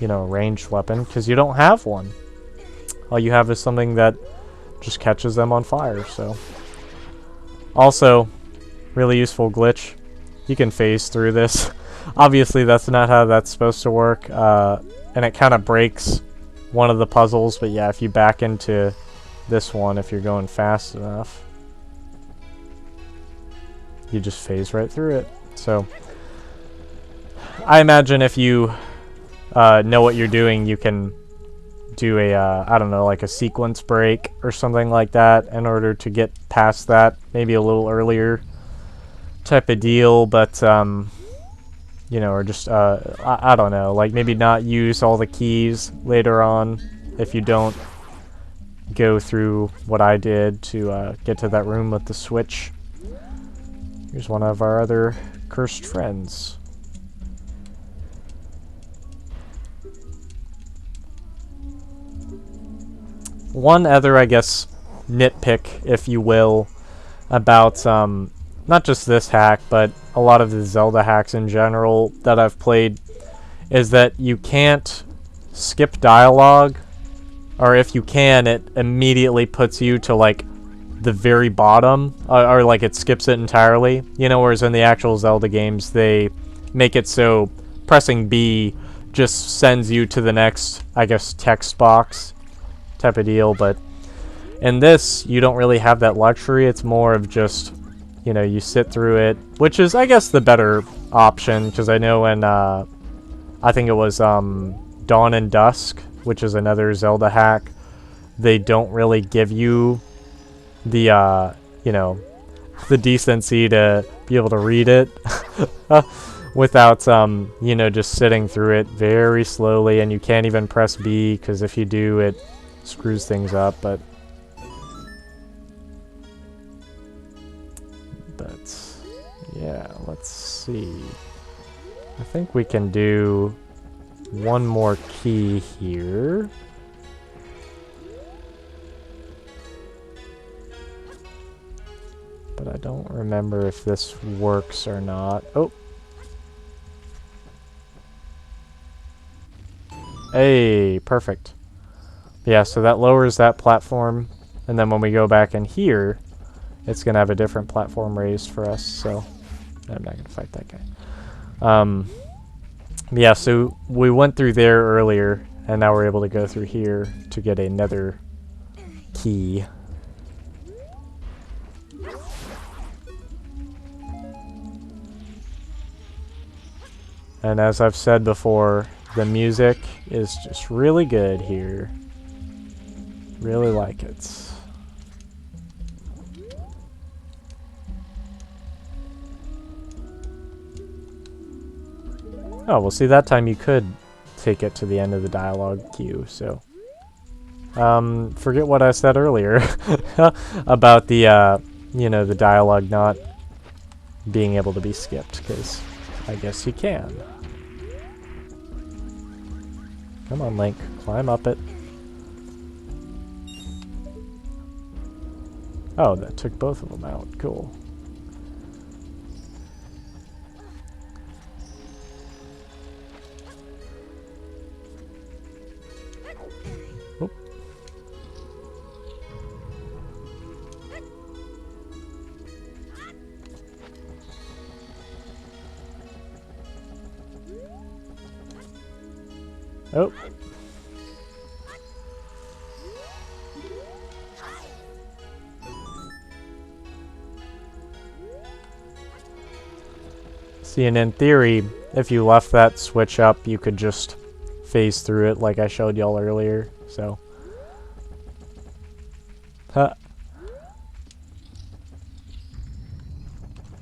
you know, ranged weapon, because you don't have one. All you have is something that just catches them on fire. So also, really useful glitch, you can phase through this. Obviously that's not how that's supposed to work, and it kind of breaks one of the puzzles, but yeah, if you back into this one, if you're going fast enough, you just phase right through it. So I imagine if you know what you're doing, you can do a I don't know, like a sequence break or something like that in order to get past that, maybe a little earlier type of deal. But you know, or just I don't know, like maybe not use all the keys later on if you don't go through what I did to get to that room with the switch. Here's one of our other cursed friends. One other, I guess, nitpick, if you will, about not just this hack, but a lot of the Zelda hacks in general that I've played, is that you can't skip dialogue, or if you can, it immediately puts you to like the very bottom, or like it skips it entirely, you know, whereas in the actual Zelda games they make it so pressing B just sends you to the next, I guess, text box type of deal. But in this, you don't really have that luxury. It's more of just, you know, you sit through it, which is, I guess, the better option, because I know in I think it was Dawn and Dusk, which is another Zelda hack, they don't really give you the you know, the decency to be able to read it without you know, just sitting through it very slowly, and you can't even press B, because if you do, it screws things up. But let's see. I think we can do one more key here. But I don't remember if this works or not. Oh! Hey, perfect. Yeah, so that lowers that platform, and then when we go back in here, it's going to have a different platform raised for us, so I'm not going to fight that guy. Yeah, so we went through there earlier, and now we're able to go through here to get another key. And as I've said before, the music is just really good here. Really like it. Oh, well, see, that time you could take it to the end of the dialogue queue, so... forget what I said earlier about the, you know, the dialogue not being able to be skipped, because I guess you can. Come on, Link. Climb up it. Oh, that took both of them out. Cool. Oop. Oh. See, and in theory, if you left that switch up, you could just phase through it like I showed y'all earlier, so. Huh.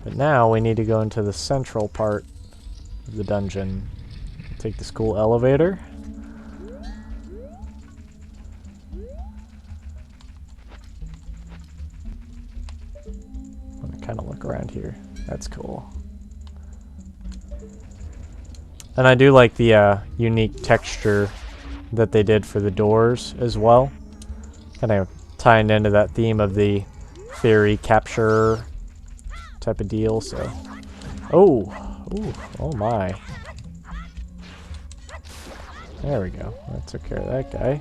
But now we need to go into the central part of the dungeon. Take this cool elevator. I'm gonna kind of look around here. That's cool. And I do like the unique texture that they did for the doors as well. Kind of tying into that theme of the fairy capture type of deal, so. Oh! Ooh, oh my. There we go. That took care of that guy.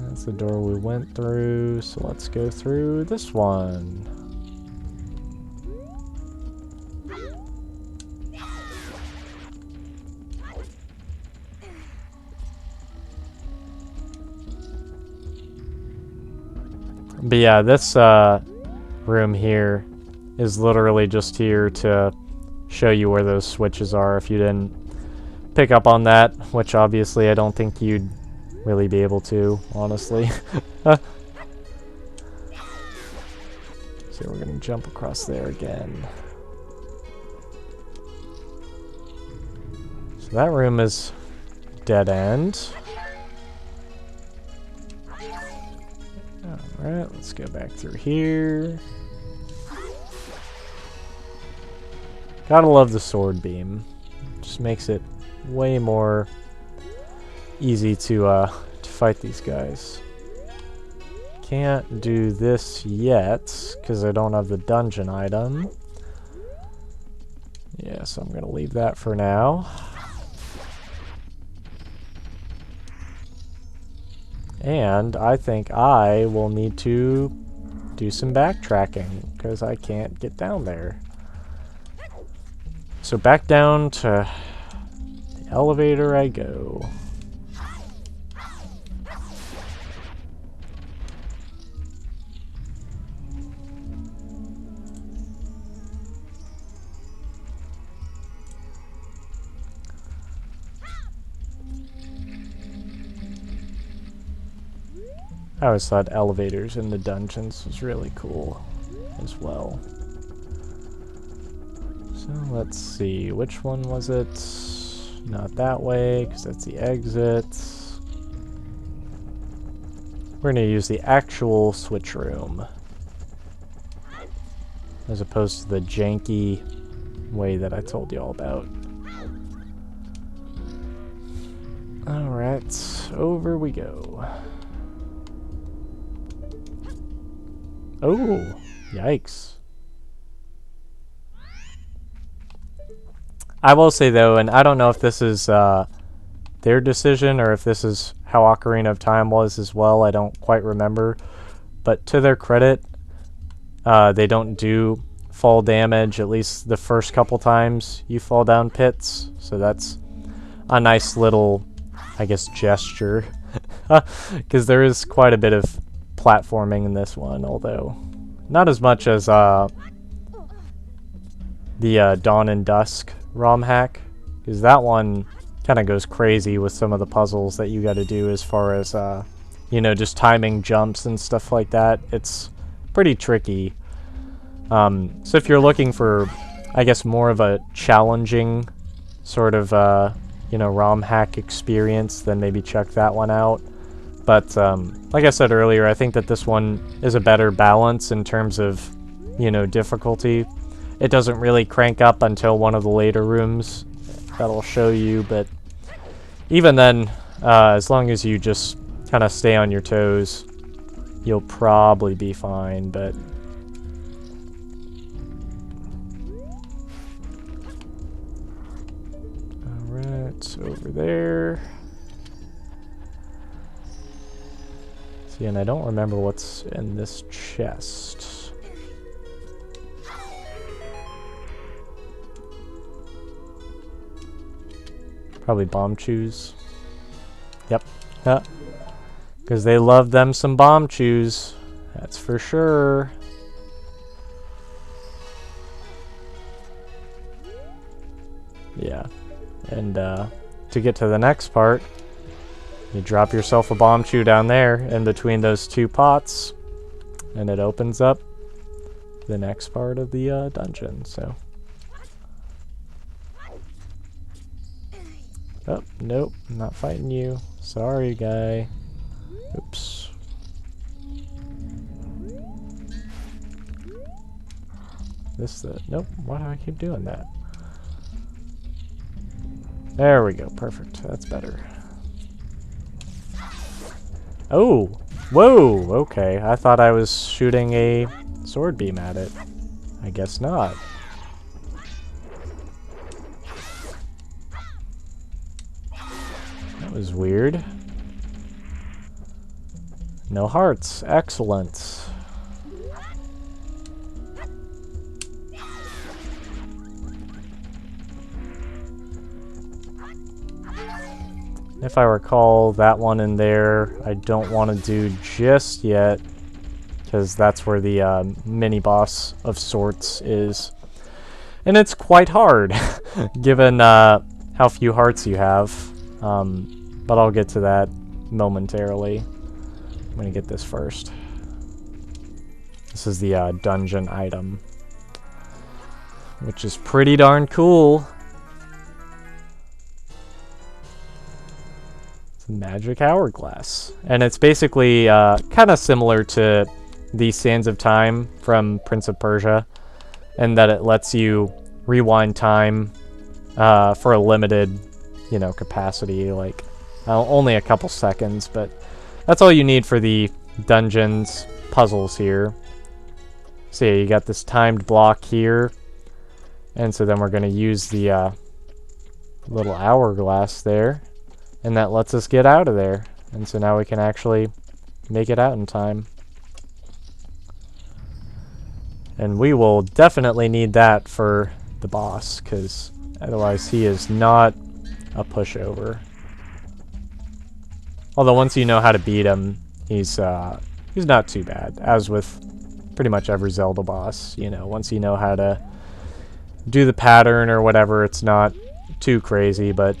That's the door we went through, so let's go through this one. But yeah, this room here is literally just here to show you where those switches are if you didn't pick up on that, which obviously I don't think you'd really be able to, honestly. So we're gonna jump across there again. So that room is dead end. Alright, let's go back through here. Gotta love the sword beam. Just makes it way more easy to fight these guys. Can't do this yet, because I don't have the dungeon item. Yeah, so I'm gonna leave that for now. And I think I will need to do some backtracking, because I can't get down there. So back down to the elevator I go. I always thought elevators in the dungeons was really cool as well. So let's see, which one was it? Not that way, because that's the exit. We're going to use the actual switch room. as opposed to the janky way that I told you all about. Alright, over we go. Oh, yikes. I will say though, and I don't know if this is their decision or if this is how Ocarina of Time was as well, I don't quite remember. But to their credit, they don't do fall damage, at least the first couple times you fall down pits. So that's a nice little, I guess, gesture. Because there is quite a bit of platforming in this one, although not as much as the Dawn and Dusk ROM hack, because that one kind of goes crazy with some of the puzzles that you got to do as far as you know, just timing jumps and stuff like that. It's pretty tricky. So if you're looking for, I guess, more of a challenging sort of you know, ROM hack experience, then maybe check that one out. But like I said earlier, I think that this one is a better balance in terms of, you know, difficulty. It doesn't really crank up until one of the later rooms that'll show you, but even then, as long as you just kind of stay on your toes, you'll probably be fine. But alright, over there. See, and I don't remember what's in this chest. Probably bomb chews. Yep. Because they love them some bomb chews. That's for sure. Yeah. And to get to the next part, you drop yourself a bomb chew down there in between those two pots, and it opens up the next part of the dungeon. So. Oh, nope, I'm not fighting you. Sorry, guy. Oops. Nope, why do I keep doing that? There we go, perfect. That's better. Oh! Whoa! Okay, I thought I was shooting a sword beam at it. I guess not. That was weird. No hearts. Excellent. If I recall, that one in there I don't want to do just yet, because that's where the mini-boss of sorts is. And it's quite hard, given how few hearts you have. But I'll get to that momentarily. I'm going to get this first. This is the dungeon item, which is pretty darn cool. It's a magic hourglass. And it's basically kind of similar to the Sands of Time from Prince of Persia, in that it lets you rewind time for a limited, you know, capacity, like only a couple seconds, but that's all you need for the dungeons puzzles here. So yeah, you got this timed block here, and so then we're going to use the little hourglass there, and that lets us get out of there. And so now we can actually make it out in time. And we will definitely need that for the boss, because otherwise he is not a pushover. Although once you know how to beat him, he's not too bad. As with pretty much every Zelda boss, you know, once you know how to do the pattern or whatever, it's not too crazy. But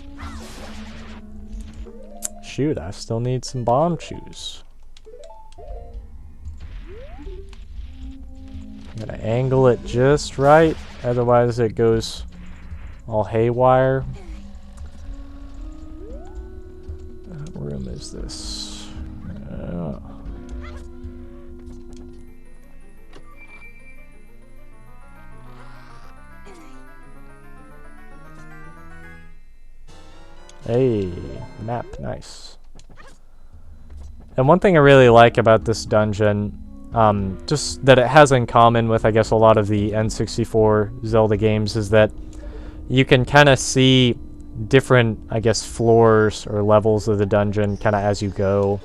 shoot, I still need some bomb chews. I'm gonna angle it just right, otherwise it goes all haywire. What room is this? Hey, map, nice. And one thing I really like about this dungeon, just that it has in common with, I guess, a lot of the N64 Zelda games, is that you can kind of see different, I guess, floors or levels of the dungeon kind of as you go.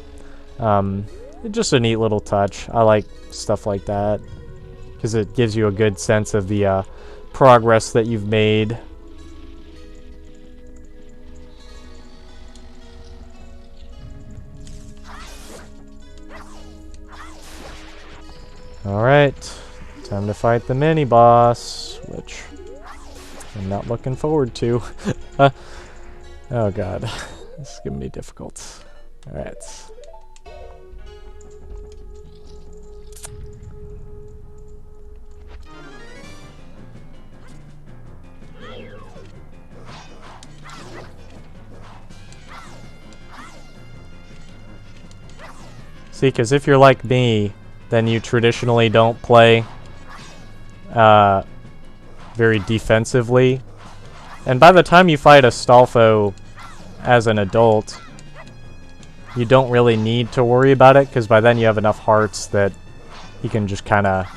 Just a neat little touch. I like stuff like that because it gives you a good sense of the progress that you've made. Alright, time to fight the mini-boss, which I'm not looking forward to. Oh god, this is gonna be difficult. Alright. See, because if you're like me, then you traditionally don't play very defensively. And by the time you fight Astolfo as an adult, you don't really need to worry about it, because by then you have enough hearts that you can just kind of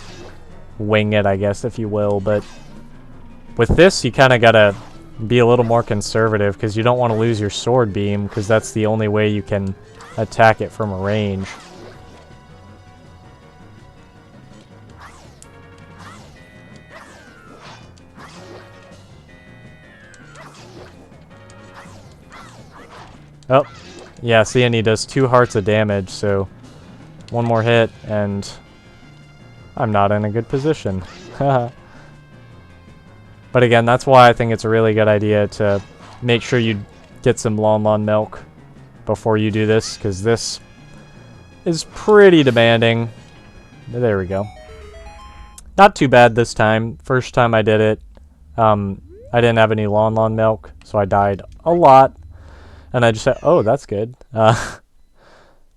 wing it, I guess, if you will. But with this, you kind of got to be a little more conservative, because you don't want to lose your sword beam, because that's the only way you can attack it from a range. Oh, yeah, see, and he does 2 hearts of damage, so one more hit, and I'm not in a good position. But again, that's why I think it's a really good idea to make sure you get some Lon Lon milk before you do this, because this is pretty demanding. There we go. Not too bad this time. First time I did it, I didn't have any Lon Lon milk, so I died a lot. And I just said, oh, that's good.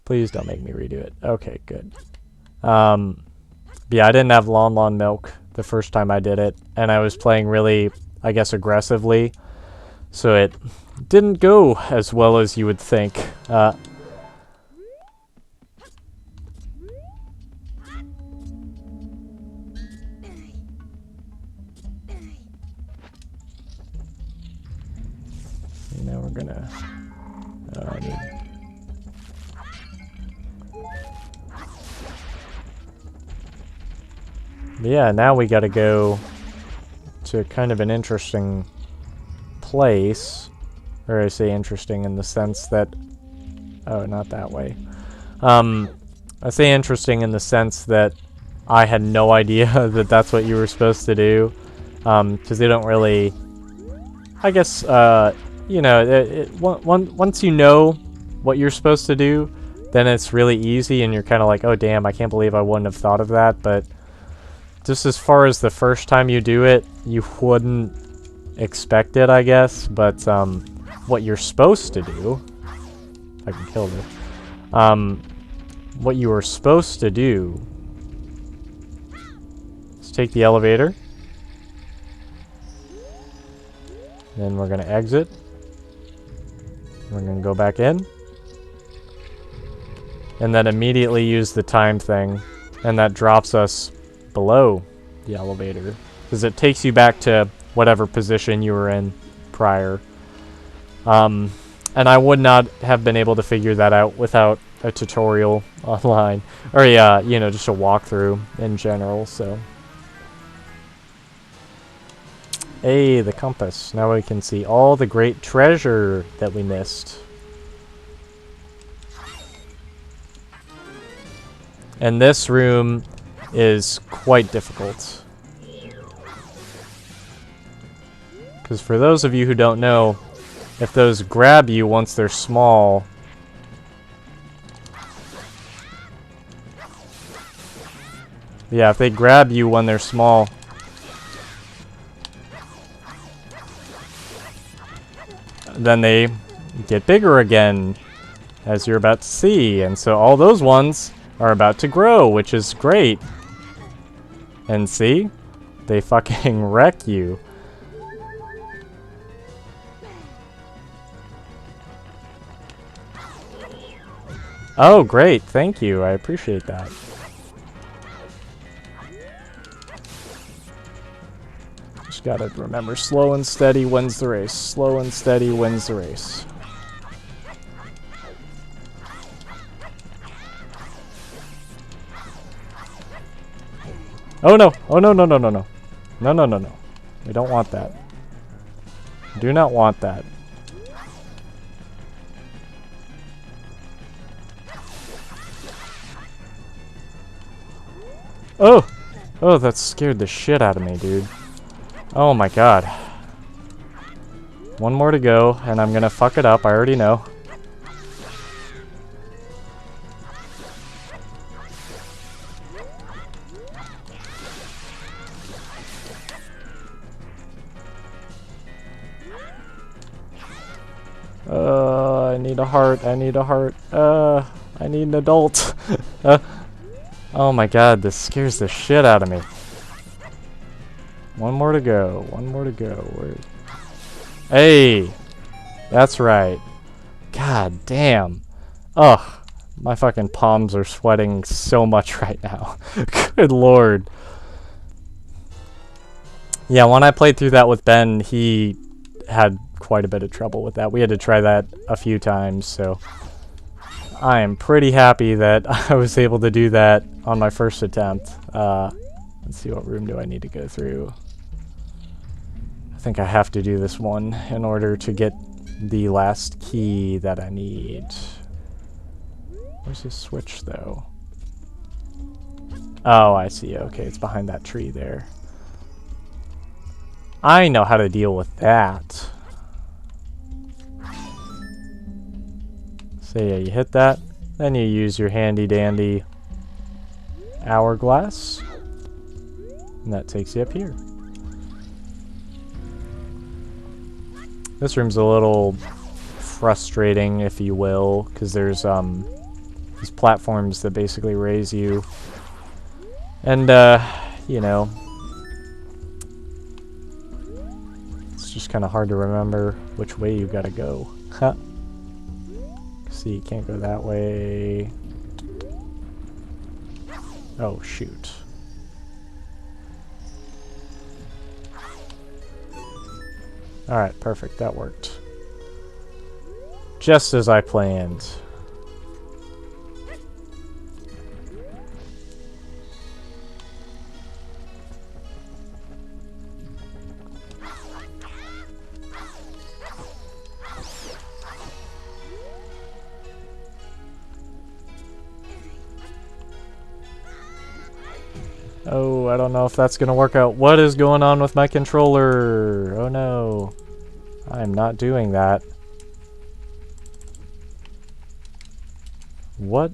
Please don't make me redo it. Okay, good. Yeah, I didn't have Lon Lon milk the first time I did it. And I was playing really, I guess, aggressively. So it didn't go as well as you would think. Now we're gonna... yeah, now we gotta go to kind of an interesting place. Or I say interesting in the sense that... oh, not that way. I say interesting in the sense that I had no idea that that's what you were supposed to do. Because they don't really... I guess, you know, once you know what you're supposed to do, then it's really easy, and you're kind of like, oh damn, I can't believe I wouldn't have thought of that. But just as far as the first time you do it, you wouldn't expect it, I guess. But what you're supposed to do, if I can kill this, what you were supposed to do is take the elevator, then we're gonna exit. We're going to go back in. And then immediately use the time thing. And that drops us below the elevator. Because it takes you back to whatever position you were in prior. And I would not have been able to figure that out without a tutorial online. Or, yeah, you know, just a walkthrough in general, so... Hey, the compass. Now we can see all the great treasure that we missed. And this room is quite difficult. Because for those of you who don't know, if those grab you once they're small... yeah, if they grab you when they're small... then they get bigger again, as you're about to see. And so all those ones are about to grow, which is great. And see? They fucking wreck you. Oh, great. Thank you. I appreciate that. Just gotta remember, slow and steady wins the race. Slow and steady wins the race. Oh no! Oh no, no, no, no, no. No, no, no, no. We don't want that. Do not want that. Oh! Oh, that scared the shit out of me, dude. Oh my god. One more to go, and I'm gonna fuck it up, I already know. I need a heart, I need a heart. I need an adult. Oh my god, this scares the shit out of me. One more to go, one more to go. Where? Hey! That's right. God damn. Ugh. My fucking palms are sweating so much right now. Good lord. Yeah, when I played through that with Ben, he had quite a bit of trouble with that. We had to try that a few times, so I am pretty happy that I was able to do that on my first attempt. Let's see, what room do I need to go through? I think I have to do this one in order to get the last key that I need. Where's this switch, though? Oh, I see. Okay, it's behind that tree there. I know how to deal with that. So yeah, you hit that, then you use your handy dandy hourglass, and that takes you up here. This room's a little frustrating, if you will, because there's these platforms that basically raise you, and you know, it's just kind of hard to remember which way you gotta go. Huh. See, you can't go that way. Oh, shoot. Alright, perfect. That worked. Just as I planned. Oh, I don't know if that's gonna work out. What is going on with my controller? Oh no. I'm not doing that. What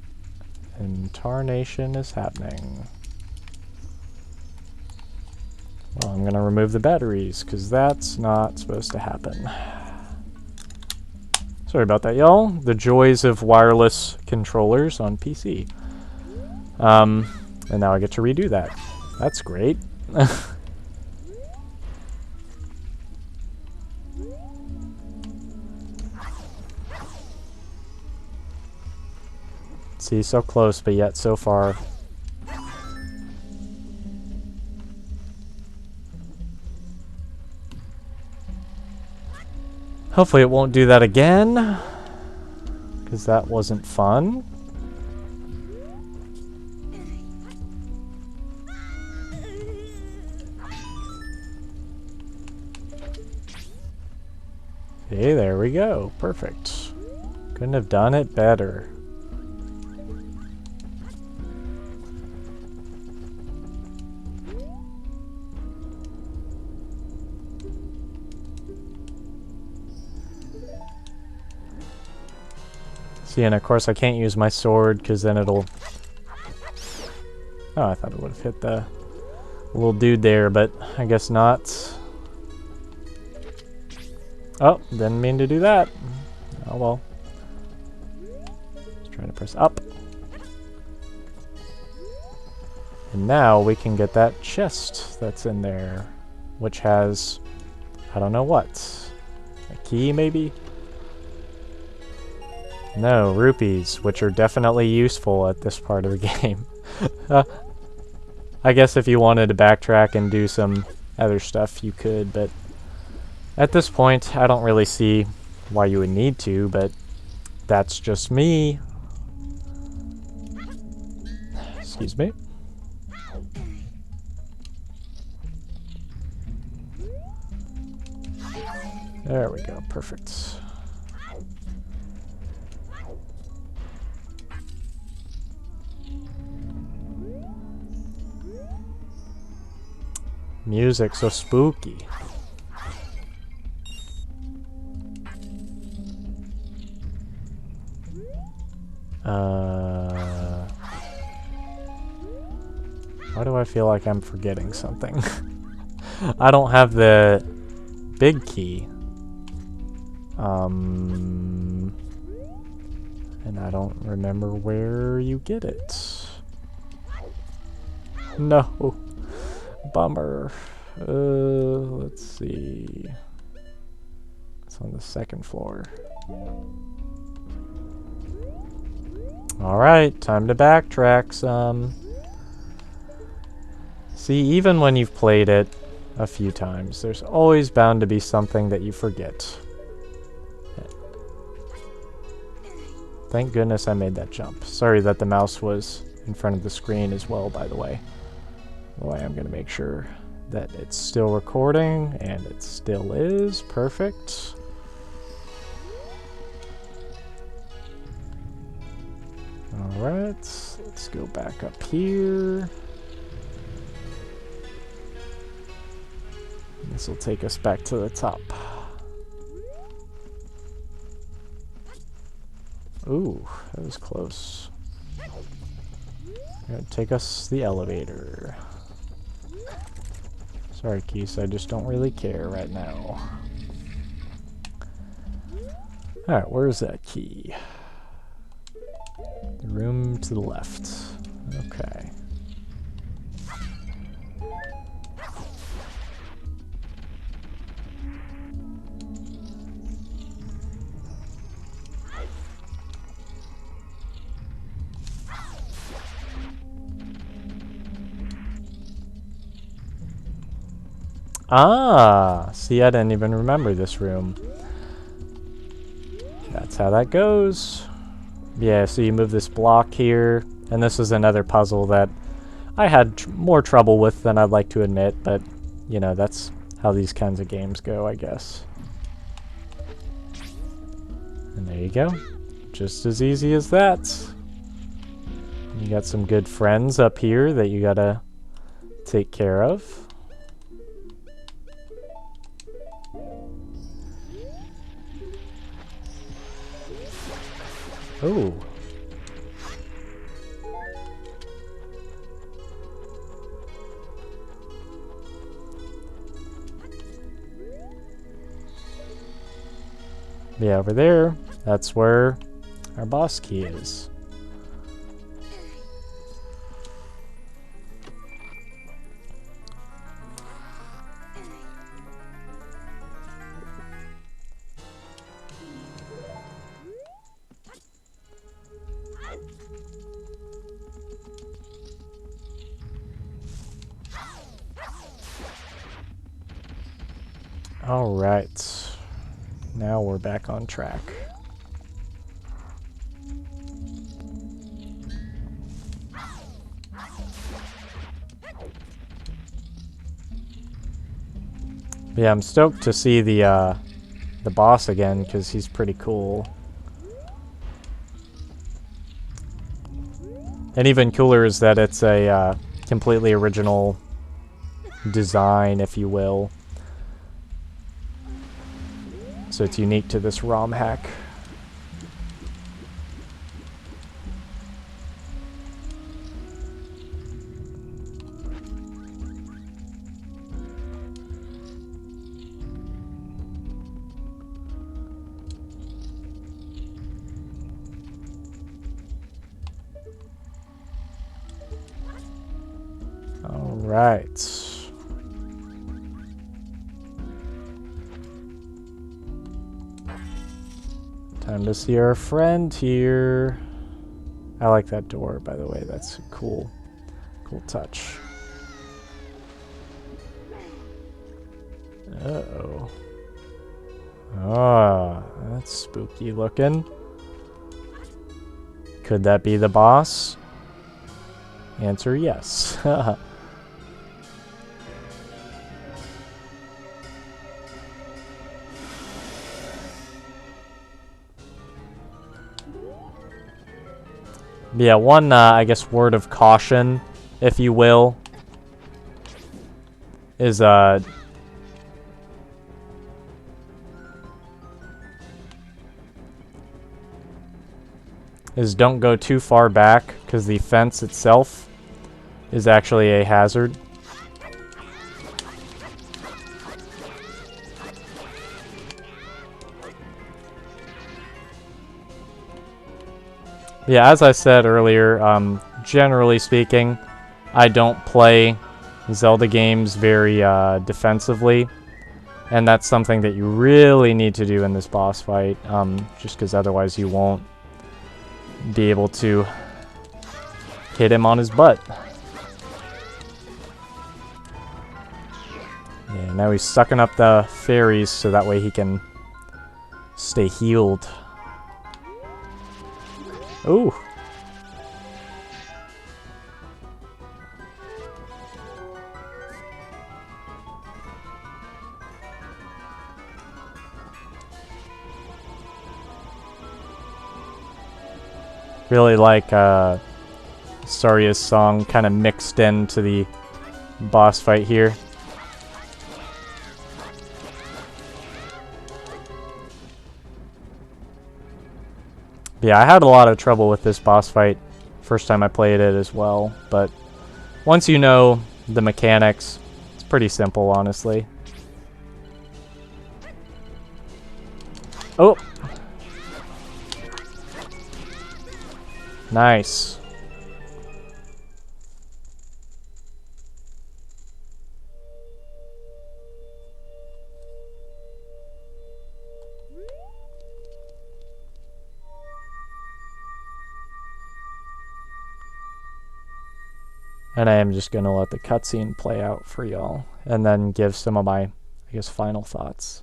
in tarnation is happening? Well, I'm gonna remove the batteries, because that's not supposed to happen. Sorry about that, y'all. The joys of wireless controllers on PC. And now I get to redo that. That's great. See, so close, but yet so far. Hopefully it won't do that again, because that wasn't fun. Hey, there we go. Perfect. Couldn't have done it better. See, and of course I can't use my sword because then it'll... Oh, I thought it would have hit the little dude there, but I guess not. Oh, didn't mean to do that. Oh well. Let's try to press up. And now we can get that chest that's in there, which has, I don't know what, a key maybe? No, rupees, which are definitely useful at this part of the game. I guess if you wanted to backtrack and do some other stuff, you could, but at this point, I don't really see why you would need to, but that's just me. Excuse me. There we go, perfect. Music so spooky. Why do I feel like I'm forgetting something? I don't have the big key. And I don't remember where you get it. No. Bummer. Let's see. It's on the second floor. Alright, time to backtrack some. See, even when you've played it a few times, there's always bound to be something that you forget. Thank goodness I made that jump. Sorry that the mouse was in front of the screen as well, by the way. I'm going to make sure that it's still recording, and it still is. Perfect. Alright, let's go back up here. This will take us back to the top. Ooh, that was close. Gonna take us the elevator. Sorry, Keith, I just don't really care right now. Alright, where's that key? The room to the left. Okay. Ah, see, I didn't even remember this room. That's how that goes. Yeah, so you move this block here, and this is another puzzle that I had more trouble with than I'd like to admit, but, you know, that's how these kinds of games go, I guess. And there you go. Just as easy as that. You got some good friends up here that you gotta take care of. Oh. Yeah, over there, that's where our boss key is. All right, now we're back on track. But yeah, I'm stoked to see the boss again because he's pretty cool. And even cooler is that it's a completely original design, if you will. So it's unique to this ROM hack. All right. Time Time to see our friend here. I like that door, by the way. That's a cool touch. Uh-oh. Ah, that's spooky looking. Could that be the boss? Answer yes. Yeah, one, I guess, word of caution, if you will, is, don't go too far back, because the fence itself is actually a hazard. Yeah, as I said earlier, generally speaking, I don't play Zelda games very defensively, and that's something that you really need to do in this boss fight, just because otherwise you won't be able to hit him on his butt. Yeah, now he's sucking up the fairies so that way he can stay healed. Ooh. Really like Saria's song kind of mixed into the boss fight here. Yeah, I had a lot of trouble with this boss fight first time I played it as well, but once you know the mechanics, it's pretty simple, honestly. Oh! Nice. And I am just going to let the cutscene play out for y'all, and then give some of my, I guess, final thoughts.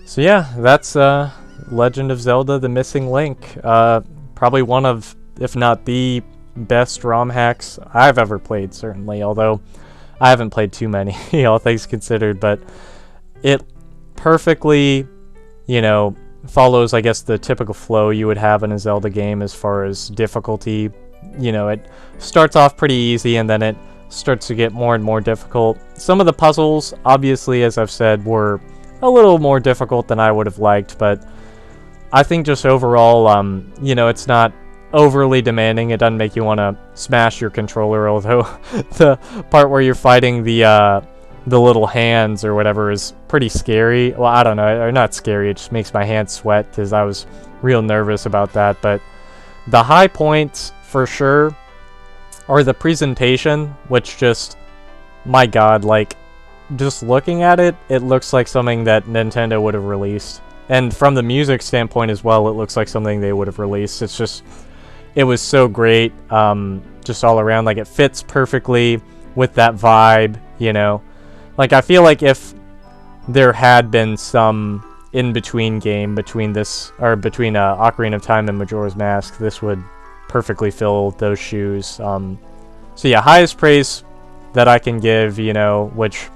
So yeah, that's Legend of Zelda: The Missing Link. Probably one of, if not the best ROM hacks I've ever played, certainly. Although I haven't played too many, all things considered. But it perfectly, follows, I guess, the typical flow you would have in a Zelda game as far as difficulty. It starts off pretty easy and then it starts to get more and more difficult. Some of the puzzles, obviously, as I've said, were a little more difficult than I would have liked, but I think just overall, it's not overly demanding. It doesn't make you want to smash your controller, although the part where you're fighting the little hands or whatever is pretty scary. Well, I don't know, or not scary, it just makes my hands sweat because I was real nervous about that. But the high points, for sure, are the presentation, which just, my god, like, just looking at it, it looks like something that Nintendo would have released. And from the music standpoint as well, it looks like something they would have released. It's just, it was so great, just all around. Like, it fits perfectly with that vibe, Like, I feel like if there had been some in-between game between this, or between Ocarina of Time and Majora's Mask, this would perfectly fill those shoes. So yeah, highest praise that I can give, you know, which,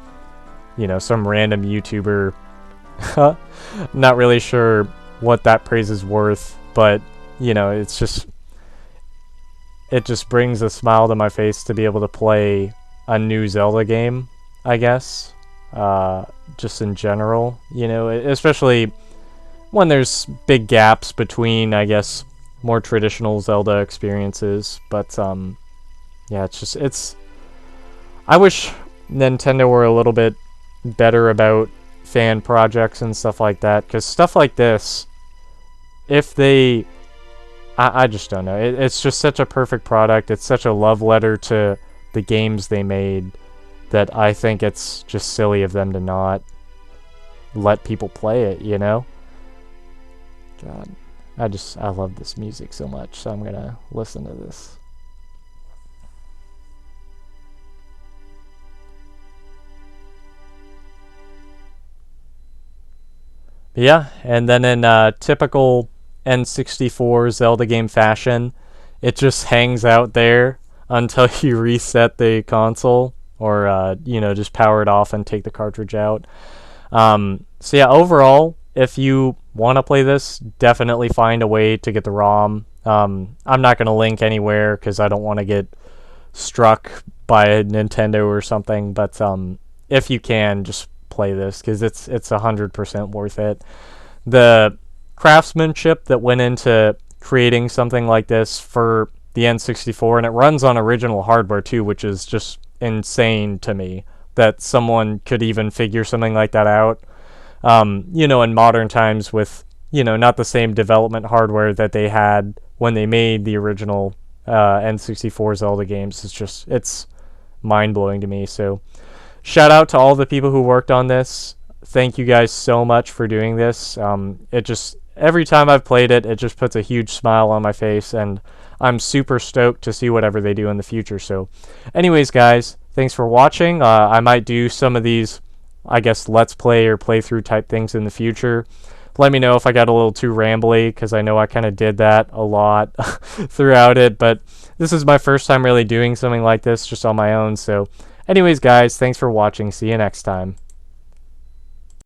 you know, some random YouTuber, not really sure what that praise is worth, but, you know, it's just, it just brings a smile to my face to be able to play a new Zelda game, I guess. Just in general, you know, especially when there's big gaps between, I guess, more traditional Zelda experiences. But yeah, it's I wish Nintendo were a little bit better about fan projects and stuff like that, because stuff like this, if they, I just don't know, it's just such a perfect product. It's such a love letter to the games they made that I think it's just silly of them to not let people play it, you know? God, I love this music so much, so I'm gonna listen to this. Yeah, and then in typical N64 Zelda game fashion, it just hangs out there until you reset the console, or you know, just power it off and take the cartridge out. So yeah, overall, if you want to play this, definitely find a way to get the ROM. I'm not going to link anywhere because I don't want to get struck by a Nintendo or something, but if you can, just play this because it's 100% worth it. The craftsmanship that went into creating something like this for the N64, and it runs on original hardware too, which is just insane to me that someone could even figure something like that out. You know, in modern times with, you know, not the same development hardware that they had when they made the original N64 Zelda games. It's mind-blowing to me. So shout out to all the people who worked on this. Thank you guys so much for doing this. It just, every time I've played it, it just puts a huge smile on my face, and I'm super stoked to see whatever they do in the future. So anyways, guys, thanks for watching. I might do some of these, I guess, let's play or playthrough type things in the future. Let me know if I got a little too rambly, because I know I kind of did that a lot throughout it, but this is my first time really doing something like this just on my own. So anyways, guys, thanks for watching. See you next time.